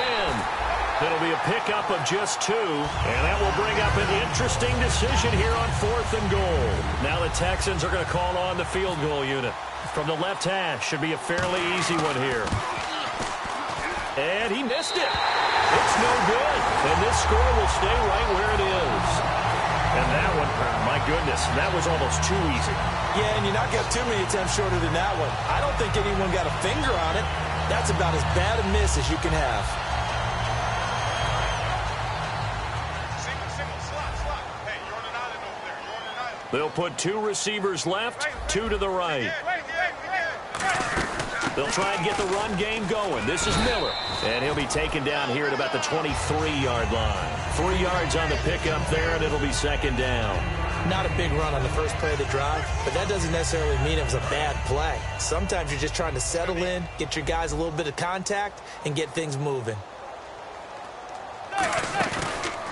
It'll be a pickup of just 2, and that will bring up an interesting decision here on 4th and goal. Now the Texans are going to call on the field goal unit. From the left hash, should be a fairly easy one here. And he missed it. It's no good, and this score will stay right where it is. And that one, my goodness, that was almost too easy. Yeah, and you not got too many attempts shorter than that one. I don't think anyone got a finger on it. That's about as bad a miss as you can have. Hey, you're on an island over there. You're on an island. They'll put 2 receivers left, 2 to the right. They'll try and get the run game going. This is Miller, and he'll be taken down here at about the 23-yard line. 3 yards on the pickup there, and it'll be 2nd down. Not a big run on the first play of the drive, but that doesn't necessarily mean it was a bad play. Sometimes you're just trying to settle in, get your guys a little bit of contact, and get things moving.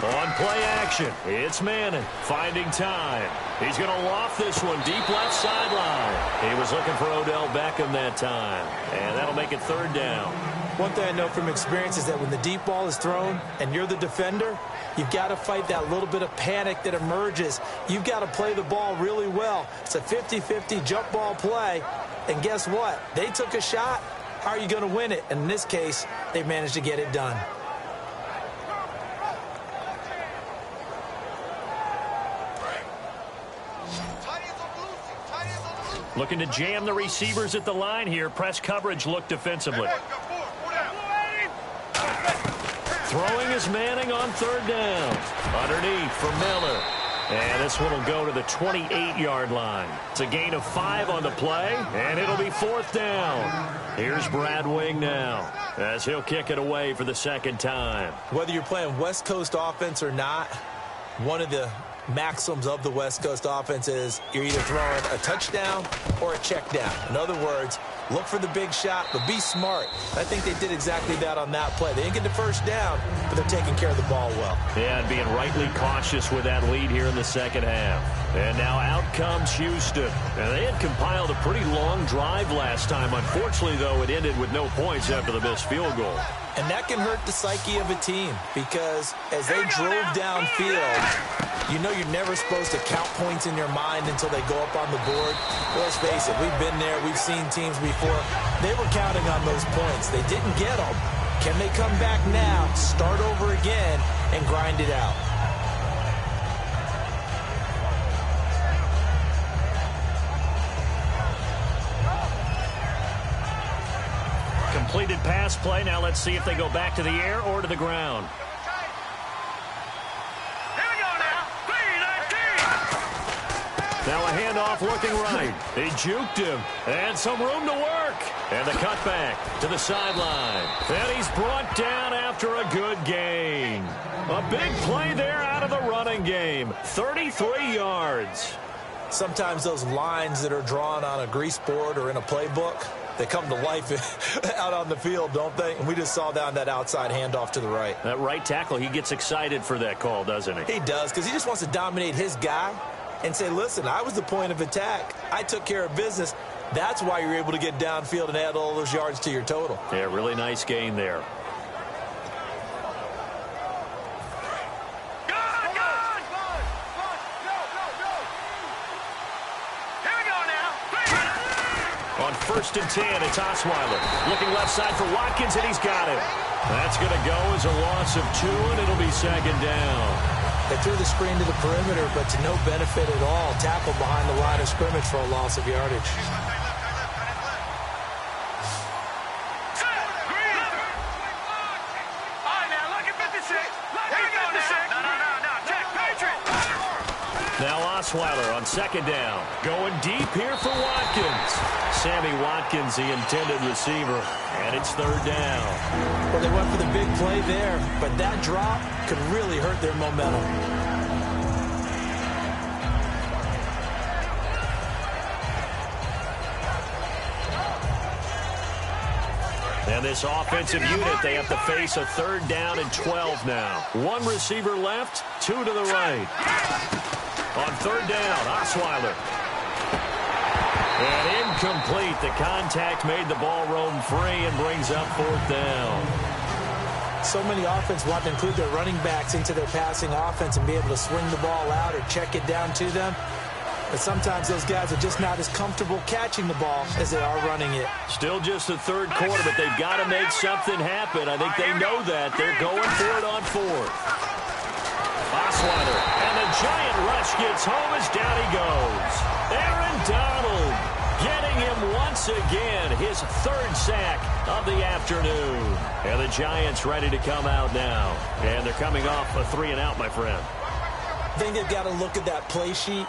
On play action, it's Madden finding time. He's going to loft this one deep left sideline. He was looking for Odell Beckham that time, and that'll make it 3rd down. One thing I know from experience is that when the deep ball is thrown and you're the defender, you've got to fight that little bit of panic that emerges. You've got to play the ball really well. It's a 50-50 jump ball play, and guess what? They took a shot. How are you going to win it? And in this case, they managed to get it done. Looking to jam the receivers at the line here. Press coverage look defensively. Throwing is Manning on 3rd down. Underneath for Miller. And this one will go to the 28-yard line. It's a gain of 5 on the play, and it'll be 4th down. Here's Brad Wing now, as he'll kick it away for the 2nd time. Whether you're playing West Coast offense or not, one of the maxims of the West Coast offense is you're either throwing a touchdown or a check down. In other words, look for the big shot, but be smart. I think they did exactly that on that play. They didn't get the first down, but they're taking care of the ball well. Yeah, and being rightly cautious with that lead here in the 2nd half. And now out comes Houston. And they had compiled a pretty long drive last time. Unfortunately, though, it ended with no points after the missed field goal. And that can hurt the psyche of a team because as they drove downfield, you know you're never supposed to count points in your mind until they go up on the board. Well, let's face it, we've been there. We've seen teams before. They were counting on those points. They didn't get them. Can they come back now, start over again, and grind it out? Completed pass play. Now let's see if they go back to the air or to the ground. Now a handoff looking right. They juked him. And some room to work. And the cutback to the sideline. And he's brought down after a good gain. A big play there out of the running game. 33 yards. Sometimes those lines that are drawn on a grease board or in a playbook, they come to life out on the field, don't they? And we just saw down that outside handoff to the right. That right tackle, he gets excited for that call, doesn't he? He does, because he just wants to dominate his guy and say, listen, I was the point of attack. I took care of business. That's why you're able to get downfield and add all those yards to your total. Yeah, really nice gain there. 1st and 10. It's Osweiler looking left side for Watkins, and he's got it. That's going to go as a loss of 2, and it'll be 2nd down. They threw the screen to the perimeter, but to no benefit at all. Tackled behind the line of scrimmage for a loss of yardage. Now Osweiler on 2nd down. Going deep here for Watkins. Sammy Watkins, the intended receiver. And it's 3rd down. Well, they went for the big play there, but that drop could really hurt their momentum. And this offensive unit, they have to face a 3rd down and 12 now. 1 receiver left, 2 to the right. On 3rd down, Osweiler. And incomplete. The contact made the ball roam free and brings up 4th down. So many offenses want to include their running backs into their passing offense and be able to swing the ball out or check it down to them. But sometimes those guys are just not as comfortable catching the ball as they are running it. Still just the 3rd quarter, but they've got to make something happen. I think they know that. They're going for it on 4th. Osweiler, and the giant rush gets home as down he goes. Aaron Donald getting him once again, his 3rd sack of the afternoon. And the Giants ready to come out now. And they're coming off a 3-and-out, my friend. I think they've got to look at that play sheet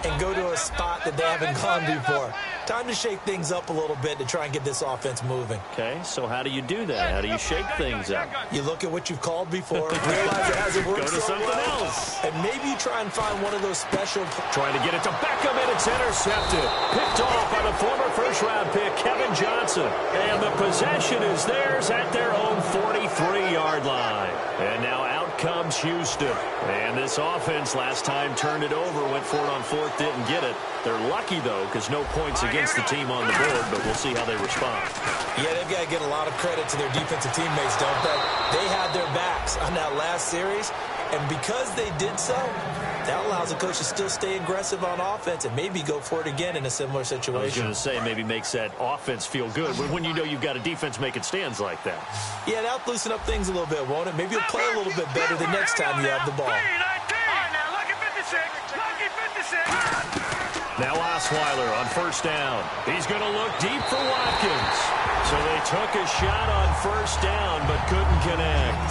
and go to a spot that they haven't gone before. Time to shake things up a little bit to try and get this offense moving. Okay, so how do you do that? How do you shake things up? You look at what you've called before, realize it hasn't worked Go to so something well, else. and maybe you try and find one of those special... Trying to get it to Beckham, and it's intercepted. Picked off by the former first-round pick, Kevin Johnson. And the possession is theirs at their own 43-yard line. And now out comes Houston. And this offense last time turned it over, went for it on 4th, didn't get it. They're lucky, though, because no points against the team on the board, but we'll see how they respond. Yeah, they've got to get a lot of credit to their defensive teammates, don't they? They had their backs on that last series, and because they did so, that allows the coach to still stay aggressive on offense and maybe go for it again in a similar situation. I was going to say, maybe makes that offense feel good when you know you've got a defense making stands like that. Yeah, that'll loosen up things a little bit, won't it? Maybe you'll play a little bit better the next time you have the ball. Now Osweiler on 1st down. He's going to look deep for Watkins. So they took a shot on 1st down, but couldn't connect.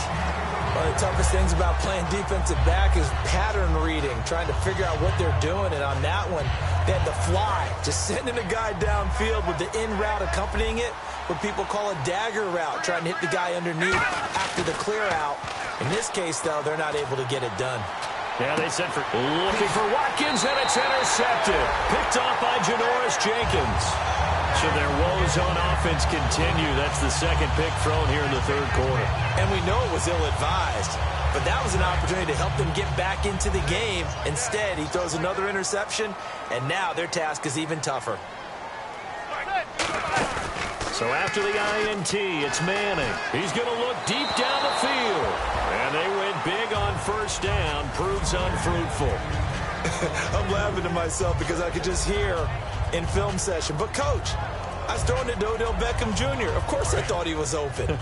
One of the toughest things about playing defensive back is pattern reading, trying to figure out what they're doing. And on that one, they had the fly, just sending a guy downfield with the in route accompanying it, what people call a dagger route, trying to hit the guy underneath after the clear out. In this case, though, they're not able to get it done. Yeah, they sent for looking for Watkins, and it's intercepted. Picked off by Janoris Jenkins. So their woes on offense continue. That's the 2nd pick thrown here in the 3rd quarter. And we know it was ill-advised, but that was an opportunity to help them get back into the game. Instead, he throws another interception, and now their task is even tougher. So after the INT, it's Manning. He's going to look deep down the field. And they went big on 1st down. Proves unfruitful. I'm laughing to myself because I could just hear in film session, but Coach, I was throwing it to Odell Beckham Jr. Of course I thought he was open.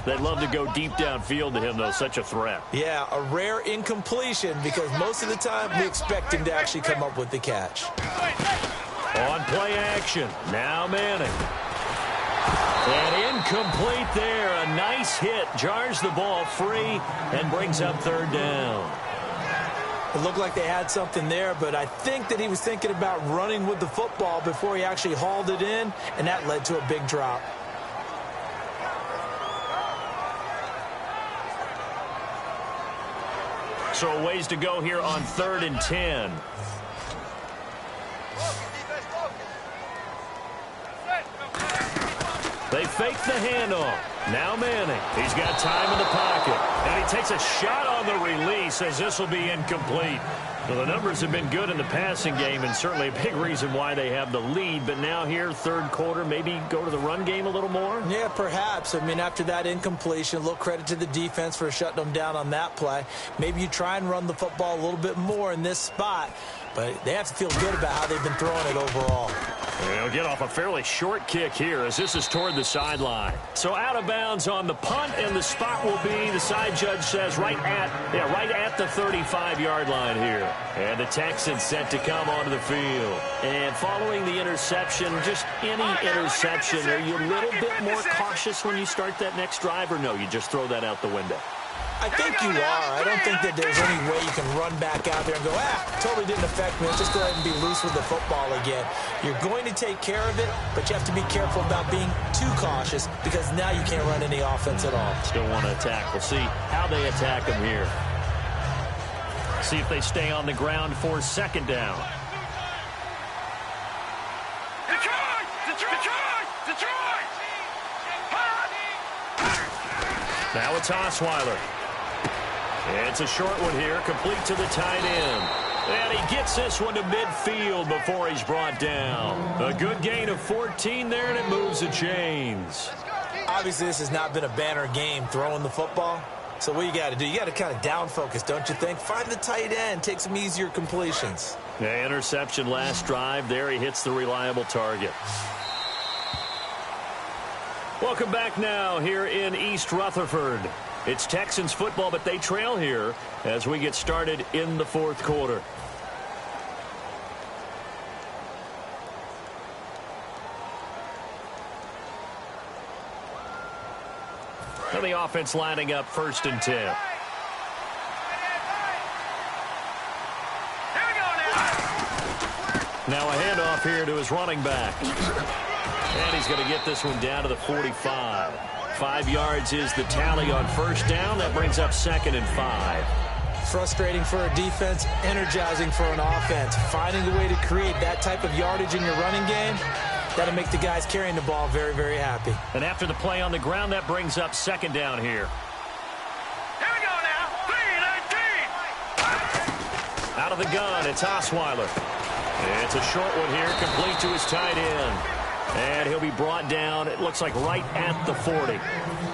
They'd love to go deep downfield to him, though. Such a threat. Yeah, a rare incompletion because most of the time we expect him to actually come up with the catch. On play action. Now Manning. And incomplete there. A nice hit. Jars the ball free and brings up 3rd down. It looked like they had something there, but I think that he was thinking about running with the football before he actually hauled it in, and that led to a big drop. So a ways to go here on 3rd and 10. They fake the handoff. Now Manning. He's got time in the pocket. And he takes a shot on the release as this will be incomplete. Well, the numbers have been good in the passing game and certainly a big reason why they have the lead. But now here, 3rd quarter, maybe go to the run game a little more? Yeah, perhaps. I mean, after that incompletion, a little credit to the defense for shutting them down on that play. Maybe you try and run the football a little bit more in this spot. But they have to feel good about how they've been throwing it overall. He'll get off a fairly short kick here as this is toward the sideline. So out of bounds on the punt, and the spot will be, the side judge says, right at the 35-yard line here. And the Texans set to come onto the field. And following the interception, just any interception, are you a little bit more cautious when you start that next drive, or no, you just throw that out the window? I think you are. I don't think that there's any way you can run back out there and go, totally didn't affect me. Let's just go ahead and be loose with the football again. You're going to take care of it, but you have to be careful about being too cautious because now you can't run any offense at all. Still want to attack. We'll see how they attack them here. See if they stay on the ground for second down. Detroit! Detroit! Detroit! Now it's Osweiler. It's a short one here, complete to the tight end. And he gets this one to midfield before he's brought down. A good gain of 14 there, and it moves the chains. Obviously, this has not been a banner game throwing the football. So what you got to do, you got to kind of down focus, don't you think? Find the tight end, take some easier completions. Yeah, interception last drive. There he hits the reliable target. Welcome back now here in East Rutherford. It's Texans football, but they trail here as we get started in the fourth quarter. And the offense lining up 1st and 10. Now a handoff here to his running back. And he's going to get this one down to the 45. 5 yards is the tally on first down. That brings up 2nd and 5. Frustrating for a defense, energizing for an offense. Finding a way to create that type of yardage in your running game, that'll make the guys carrying the ball very, very happy. And after the play on the ground, that brings up 2nd down here. Here we go now. 3-19. Out of the gun, it's Osweiler. It's a short one here, complete to his tight end. And he'll be brought down, it looks like, right at the 40.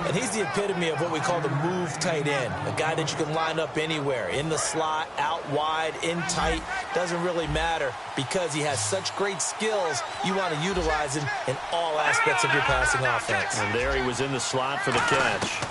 And he's the epitome of what we call the move tight end. A guy that you can line up anywhere. In the slot, out wide, in tight. Doesn't really matter because he has such great skills. You want to utilize him in all aspects of your passing offense. And there he was in the slot for the catch.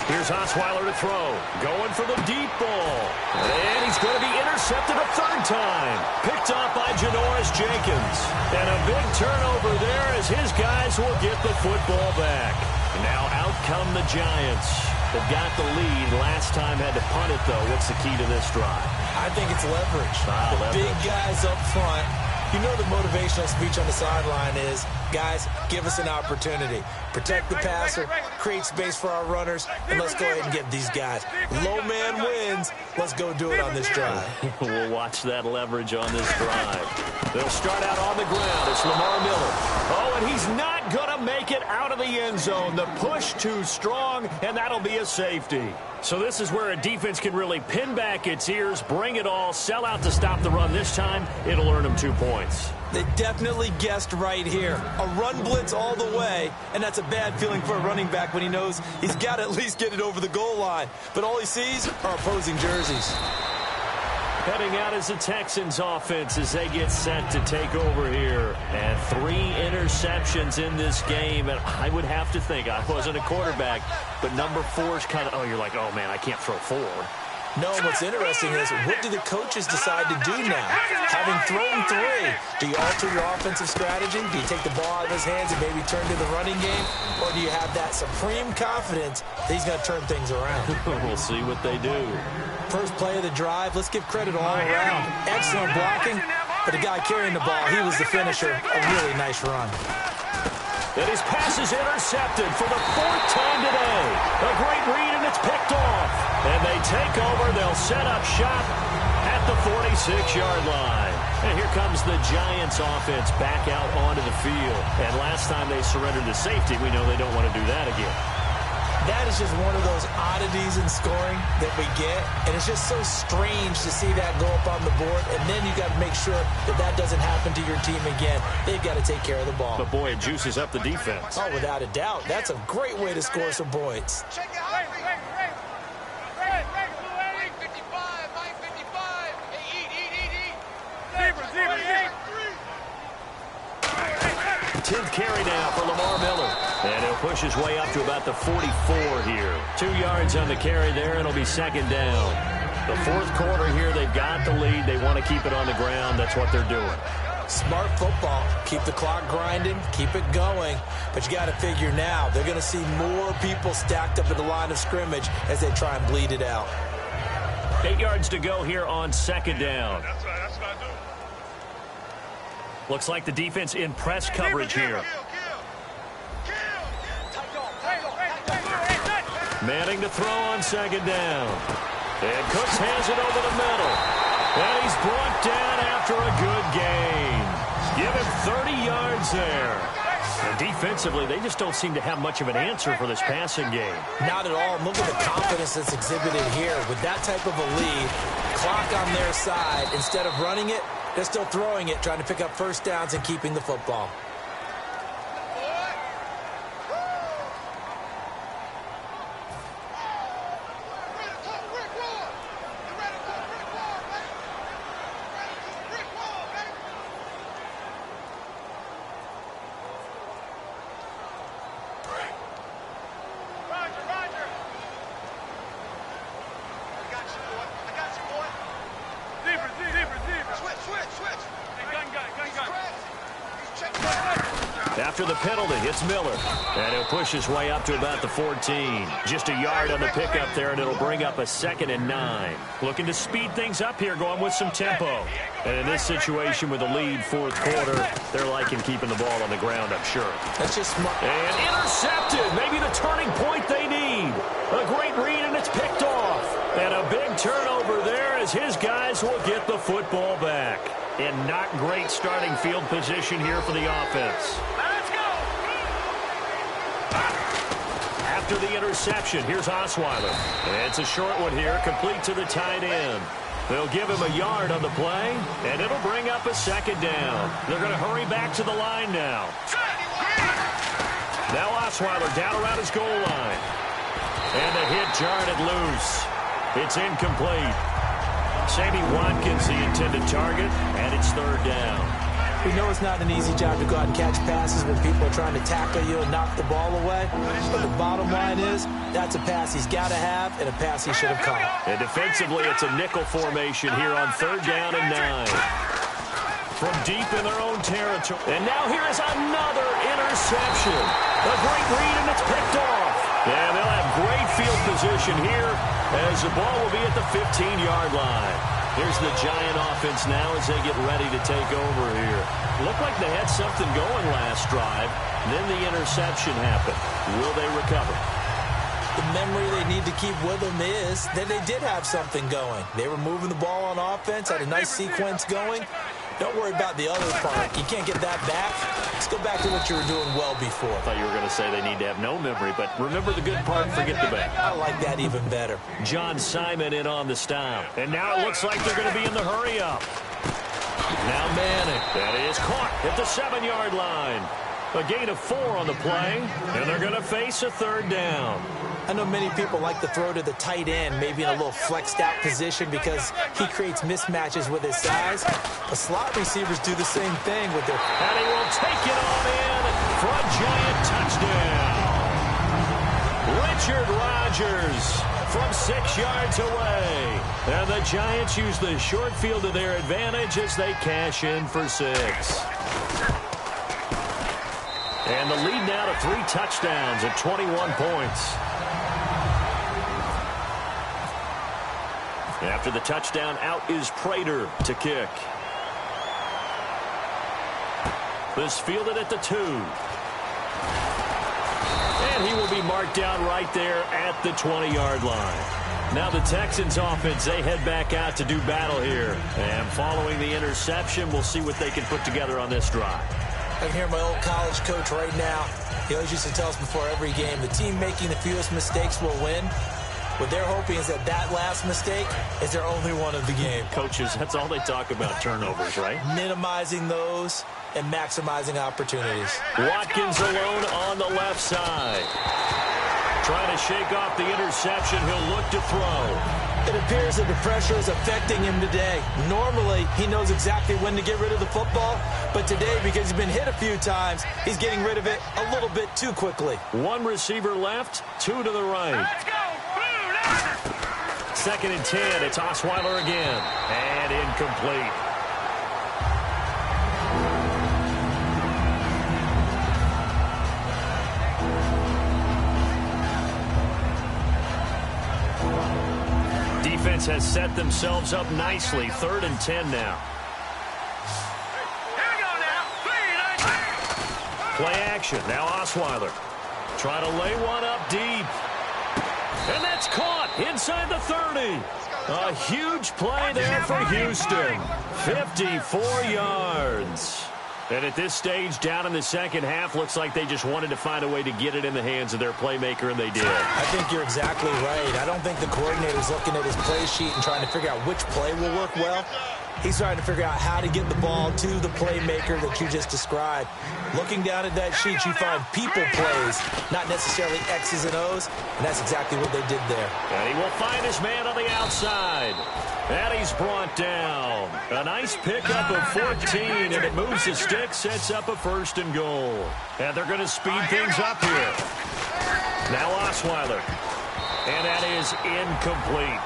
Here's Osweiler to throw. Going for the deep ball. And he's going to be intercepted a 3rd time. Picked off by Janoris Jenkins. And a big turnover there as his guys will get the football back. Now out come the Giants. They've got the lead. Last time had to punt it, though. What's the key to this drive? I think it's leverage. Leverage. Big guys up front. You know the motivational speech on the sideline is, guys, give us an opportunity. Protect the passer, create space for our runners, and let's go ahead and get these guys. Low man wins. Let's go do it on this drive. We'll watch that leverage on this drive. They'll start out on the ground. It's Lamar Miller. Oh, and he's not going to make it out of the end zone. The push too strong, and that'll be a safety. So this is where a defense can really pin back its ears, bring it all, sell out to stop the run. This time, it'll earn them 2 points. They definitely guessed right here. A run blitz all the way, and that's a bad feeling for a running back when he knows he's got to at least get it over the goal line. But all he sees are opposing jerseys. Heading out is the Texans offense as they get set to take over here. And 3 interceptions in this game. And I would have to think, I wasn't a quarterback, but number 4 is kind of, you're like, oh, man, I can't throw 4. No, what's interesting is, what do the coaches decide to do now? Having thrown 3, do you alter your offensive strategy? Do you take the ball out of his hands and maybe turn to the running game? Or do you have that supreme confidence that he's going to turn things around? We'll see what they do. First play of the drive, let's give credit all around. Excellent blocking, but the guy carrying the ball, he was the finisher. A really nice run. And his pass is intercepted for the 4th time today. A great read, and it's picked off. And they take over. They'll set up shop at the 46-yard line. And here comes the Giants offense back out onto the field. And last time they surrendered the safety, we know they don't want to do that again. That is just one of those oddities in scoring that we get, and it's just so strange to see that go up on the board, and then you got to make sure that that doesn't happen to your team again. They've got to take care of the ball. But, boy, it juices up the defense. Oh, without a doubt. That's a great way to score some points. push his way up to about the 44 here. 2 yards on the carry there, and it'll be second down. The fourth quarter here, they've got the lead. They want to keep it on the ground. That's what they're doing. Smart football. Keep the clock grinding. Keep it going. But you got to figure now, they're going to see more people stacked up at the line of scrimmage as they try and bleed it out. 8 yards to go here on second down. That's what I do. Looks like the defense in press coverage here. Manning to throw on second down. And Cooks has it over the middle. And he's brought down after a good gain. Give him 30 yards there. And defensively, they just don't seem to have much of an answer for this passing game. Not at all. Look at the confidence that's exhibited here. With that type of a lead, clock on their side, instead of running it, they're still throwing it, trying to pick up first downs and keeping the football. After the penalty, it's Miller. And he'll push his way up to about the 14. Just a yard on the pickup there, and it'll bring up a 2nd and 9. Looking to speed things up here, going with some tempo. And in this situation with a lead fourth quarter, they're liking keeping the ball on the ground, I'm sure. That's just smart. And intercepted. Maybe the turning point they need. A great read, and it's picked off. And a big turnover there as his guys will get the football back. In not great starting field position here for the offense. Let's go. After the interception, here's Osweiler. And it's a short one here, complete to the tight end. They'll give him a yard on the play, and it'll bring up a 2nd down. They're going to hurry back to the line now. Now Osweiler down around his goal line. And the hit jarred it loose. It's incomplete. Sammy Watkins, the intended target, and it's 3rd down. We know it's not an easy job to go out and catch passes when people are trying to tackle you and knock the ball away. But the bottom line is, that's a pass he's got to have and a pass he should have caught. And defensively, it's a nickel formation here on 3rd down and 9. From deep in their own territory. And now here is another interception. A great read, and it's picked off. And they'll have great field position here as the ball will be at the 15-yard line. Here's the Giant offense now as they get ready to take over here. Looked like they had something going last drive. Then the interception happened. Will they recover? The memory they need to keep with them is that they did have something going. They were moving the ball on offense, had a nice sequence going. Don't worry about the other part. You can't get that back. Let's go back to what you were doing well before. I thought you were going to say they need to have no memory, but remember the good part, forget the bad. I like that even better. John Simon in on the stop. And now it looks like they're going to be in the hurry-up. Now Manning. That is caught at the 7-yard line. A gain of 4 on the play, and they're going to face a 3rd down. I know many people like to throw to the tight end, maybe in a little flexed out position because he creates mismatches with his size. But slot receivers do the same thing with their... And he will take it on in for a Giant touchdown. Richard Rodgers from 6 yards away. And the Giants use the short field to their advantage as they cash in for 6. And the lead now to 3 touchdowns at 21 points. After the touchdown, out is Prater to kick. This fielded at the 2. And he will be marked down right there at the 20-yard line. Now the Texans offense, they head back out to do battle here. And following the interception, we'll see what they can put together on this drive. I can hear my old college coach right now. He always used to tell us before every game, the team making the fewest mistakes will win. What they're hoping is that last mistake is their only one of the game. Coaches, that's all they talk about, turnovers, right? Minimizing those and maximizing opportunities. Watkins alone on the left side. Trying to shake off the interception. He'll look to throw. It appears that the pressure is affecting him today. Normally, he knows exactly when to get rid of the football, but today, because he's been hit a few times, he's getting rid of it a little bit too quickly. One receiver left, two to the right. Let's go! Blue! 2nd and 10. It's Osweiler again. And incomplete. Defense has set themselves up nicely. 3rd and 10 now. Here we go now. Play action. Now Osweiler. Try to lay one up deep. And that's caught inside the 30. A huge play there for Houston. 54 yards. And at this stage, down in the second half, looks like they just wanted to find a way to get it in the hands of their playmaker, and they did. I think you're exactly right. I don't think the coordinator's looking at his play sheet and trying to figure out which play will work well. He's trying to figure out how to get the ball to the playmaker that you just described. Looking down at that sheet, you find people plays, not necessarily X's and O's, and that's exactly what they did there. And he will find his man on the outside. And he's brought down. A nice pickup of 14, and it moves the stick, sets up a 1st and goal. And they're going to speed things up here. Now Osweiler. And that is incomplete.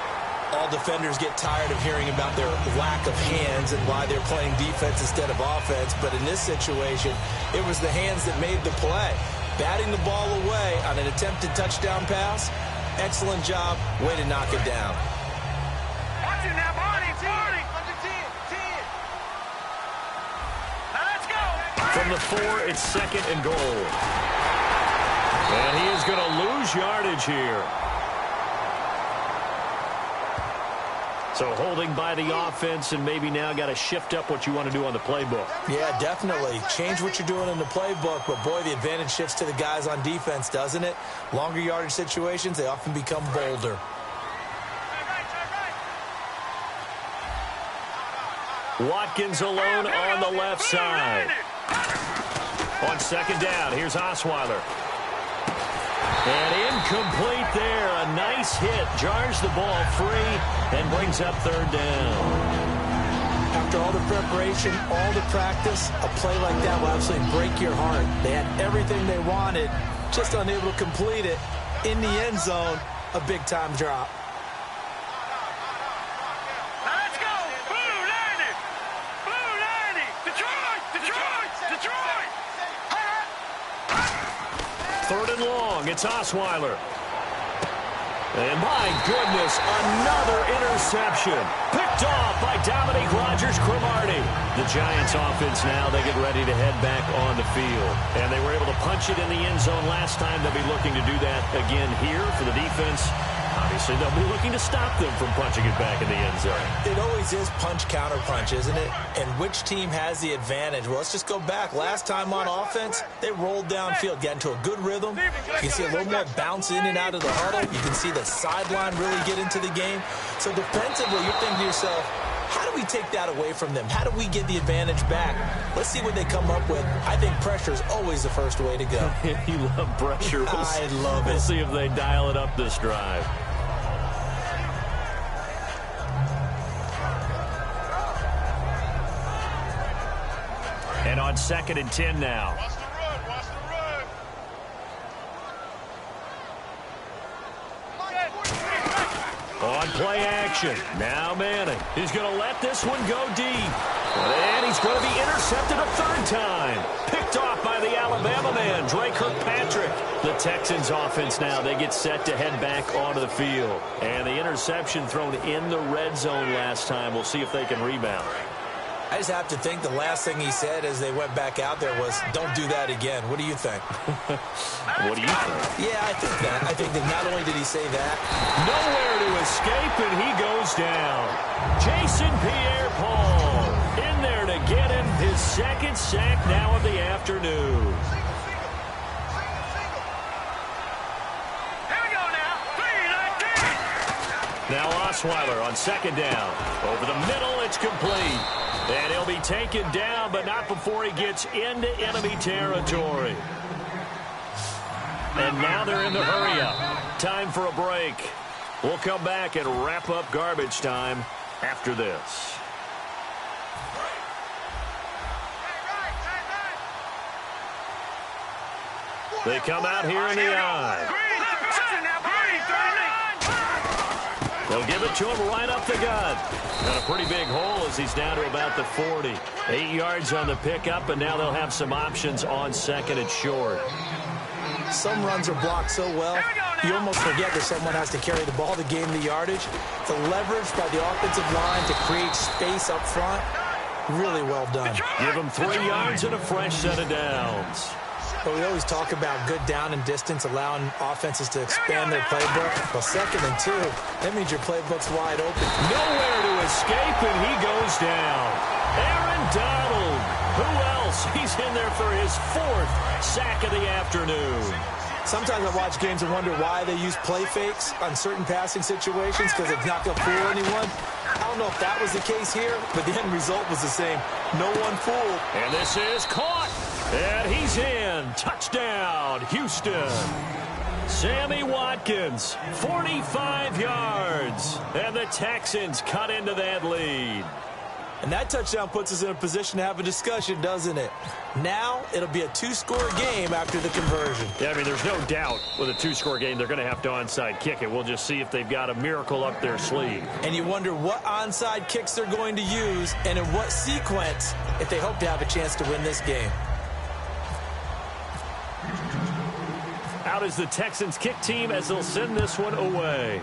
All defenders get tired of hearing about their lack of hands and why they're playing defense instead of offense. But in this situation, it was the hands that made the play. Batting the ball away on an attempted touchdown pass. Excellent job. Way to knock it down. Watch it now, Barney. Under 10. Now let's go. From the 4, it's 2nd and goal. And he is going to lose yardage here. So holding by the offense, and maybe now got to shift up what you want to do on the playbook. Yeah, definitely. Change what you're doing in the playbook, but boy, the advantage shifts to the guys on defense, doesn't it? Longer yardage situations, they often become bolder. Watkins alone on the left side. On 2nd down, here's Osweiler. And incomplete there. A nice hit. Jars the ball free and brings up 3rd down. After all the preparation, all the practice, a play like that will absolutely break your heart. They had everything they wanted, just unable to complete it. In the end zone, a big-time drop. Now let's go. Blue 90. Blue 90. Detroit. 3rd and long. It's Osweiler. And my goodness, another interception. Picked off by Dominique Rodgers-Cromartie. The Giants offense now, they get ready to head back on the field. And they were able to punch it in the end zone last time. They'll be looking to do that again here for the defense. Obviously, they'll be looking to stop them from punching it back in the end zone. It always is punch-counter-punch, isn't it? And which team has the advantage? Well, let's just go back. Last time on offense, they rolled downfield, got into a good rhythm. You can see a little more bounce in and out of the huddle. You can see the sideline really get into the game. So defensively, you're thinking to yourself, how do we take that away from them? How do we get the advantage back? Let's see what they come up with. I think pressure is always the first way to go. You love pressure. I love it. We'll see if they dial it up this drive. And on 2nd and 10 now. Watch the run. On play action. Now Manning. He's going to let this one go deep. And he's going to be intercepted a 3rd time. Picked off by the Alabama man, Drake Kirkpatrick. The Texans offense now, they get set to head back onto the field. And the interception thrown in the red zone last time. We'll see if they can rebound. I just have to think the last thing he said as they went back out there was, don't do that again. What do you think? What do you think? Yeah, I think that. I think that not only did he say that. Nowhere to escape, and he goes down. Jason Pierre-Paul in there to get him his 2nd sack now of the afternoon. Here we go now. 3-19. Now Osweiler on 2nd down. Over the middle, it's complete. And he'll be taken down, but not before he gets into enemy territory. and now they're in the hurry-up. Time for a break. We'll come back and wrap up garbage time after this. They come out here in the eye. They'll give it to him right up the gut. Got a pretty big hole as he's down to about the 40. 8 yards on the pickup, and now they'll have some options on second and short. Some runs are blocked so well, you almost forget that someone has to carry the ball to gain the yardage. The leverage by the offensive line to create space up front, really well done. Give them 3 yards and a fresh set of downs. But we always talk about good down and distance, allowing offenses to expand their playbook. Well, 2nd and 2, that means your playbook's wide open. Nowhere to escape, and he goes down. Aaron Donald. Who else? He's in there for his 4th sack of the afternoon. Sometimes I watch games and wonder why they use play fakes on certain passing situations because it's not going to fool anyone. I don't know if that was the case here, but the end result was the same. No one fooled. And this is caught. And he's in. Touchdown, Houston. Sammy Watkins, 45 yards. And the Texans cut into that lead. And that touchdown puts us in a position to have a discussion, doesn't it? Now it'll be a 2-score game after the conversion. Yeah, I mean, there's no doubt with a 2-score game they're going to have to onside kick it. We'll just see if they've got a miracle up their sleeve. And you wonder what onside kicks they're going to use and in what sequence if they hope to have a chance to win this game. Out is the Texans kick team as they'll send this one away.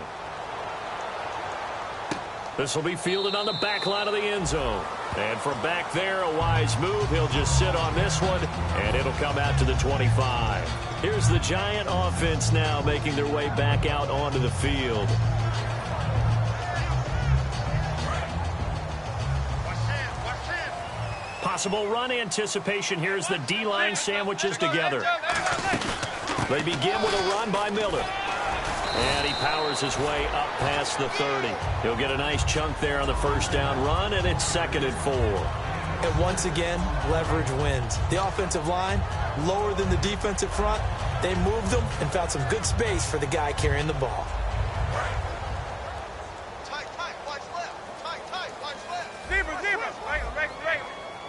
This will be fielded on the back line of the end zone. And from back there, a wise move. He'll just sit on this one, and it'll come out to the 25. Here's the Giant offense now making their way back out onto the field. Possible run anticipation. Here's the D-line sandwiches together. They begin with a run by Miller. And he powers his way up past the 30. He'll get a nice chunk there on the first down run, and it's 2nd and 4. And once again, leverage wins. The offensive line, lower than the defensive front. They moved them and found some good space for the guy carrying the ball.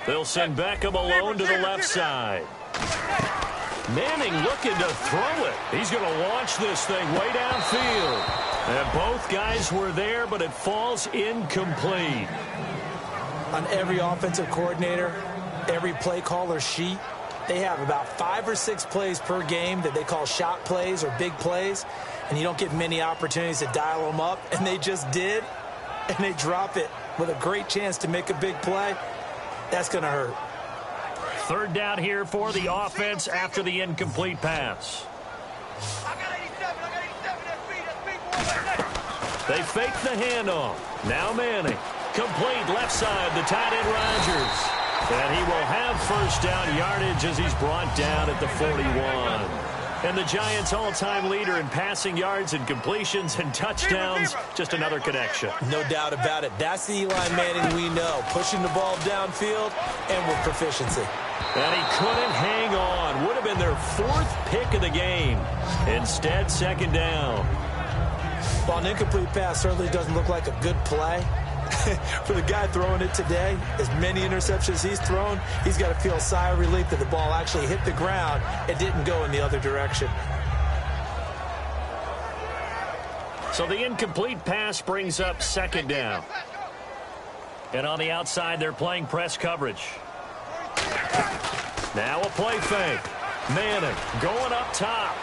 They'll send Beckham alone to the left side. Manning looking to throw it. He's going to launch this thing way downfield. And both guys were there, but it falls incomplete. On every offensive coordinator, every play caller sheet, they have about 5 or 6 plays per game that they call shot plays or big plays, and you don't get many opportunities to dial them up, and they just did, and they drop it with a great chance to make a big play. That's going to hurt. 3rd down here for the offense after the incomplete pass. They fake the handoff. Now Manning. Complete left side, the tight end Rodgers. And he will have first down yardage as he's brought down at the 41. And the Giants' all-time leader in passing yards and completions and touchdowns, just another connection. No doubt about it. That's the Eli Manning we know, pushing the ball downfield and with proficiency. And he couldn't hang on. Would have been their 4th pick of the game. Instead, 2nd down. While an incomplete pass certainly doesn't look like a good play, for the guy throwing it today, as many interceptions he's thrown, he's got to feel a sigh of relief that the ball actually hit the ground and didn't go in the other direction. So the incomplete pass brings up 2nd down. And on the outside, they're playing press coverage. Now a play fake. Manning going up top.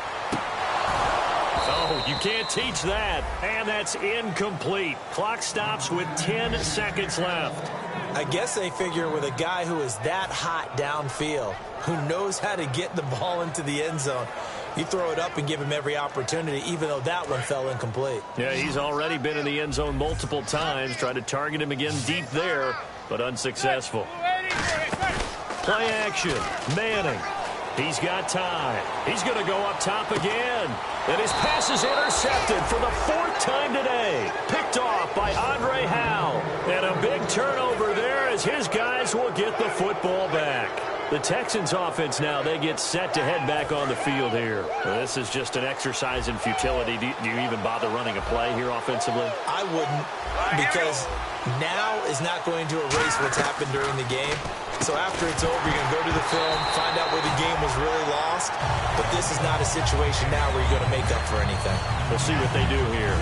Oh, you can't teach that. And that's incomplete. Clock stops with 10 seconds left. I guess they figure with a guy who is that hot downfield, who knows how to get the ball into the end zone, you throw it up and give him every opportunity, even though that one fell incomplete. Yeah, he's already been in the end zone multiple times. Tried to target him again deep there, but unsuccessful. Play action. Manning. He's got time. He's going to go up top again. And his pass is intercepted for the 4th time today. Picked off by Andre Howe. And a big turnover there as his guys will get the football back. The Texans offense now, they get set to head back on the field here. This is just an exercise in futility. Do you even bother running a play here offensively? I wouldn't, because now is not going to erase what's happened during the game. So after it's over, you're going to go to the film, find out where the game was really lost. But this is not a situation now where you're going to make up for anything. We'll see what they do here.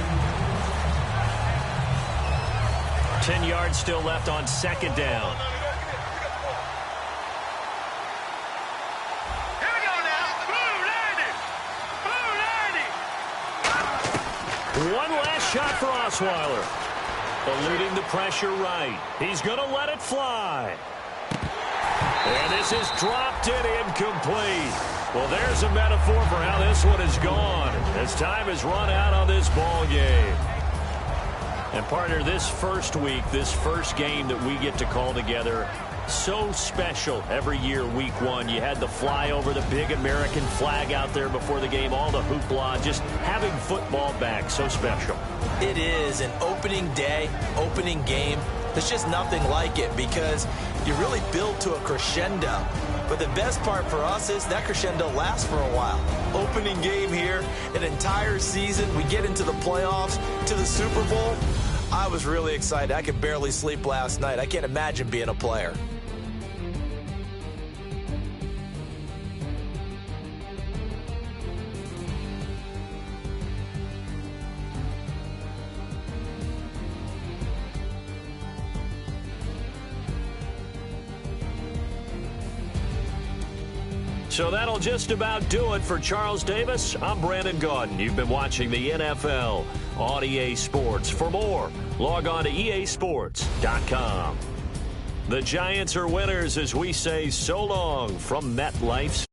10 yards still left on second down. One last shot for Osweiler. Eluding the pressure right. He's going to let it fly. And this is dropped and incomplete. Well, there's a metaphor for how this one is gone as time has run out on this ball game. And, partner, this first week, this first game that we get to call together, so special every year, week one. You had the flyover, the big American flag out there before the game, all the hoopla, just having football back, so special. It is an opening day, opening game. There's just nothing like it because you really build to a crescendo. But the best part for us is that crescendo lasts for a while. Opening game here, an entire season. We get into the playoffs, to the Super Bowl. I was really excited. I could barely sleep last night. I can't imagine being a player. So that'll just about do it for Charles Davis. I'm Brandon Gaudin. You've been watching the NFL on EA Sports. For more, log on to easports.com. The Giants are winners as we say so long from MetLife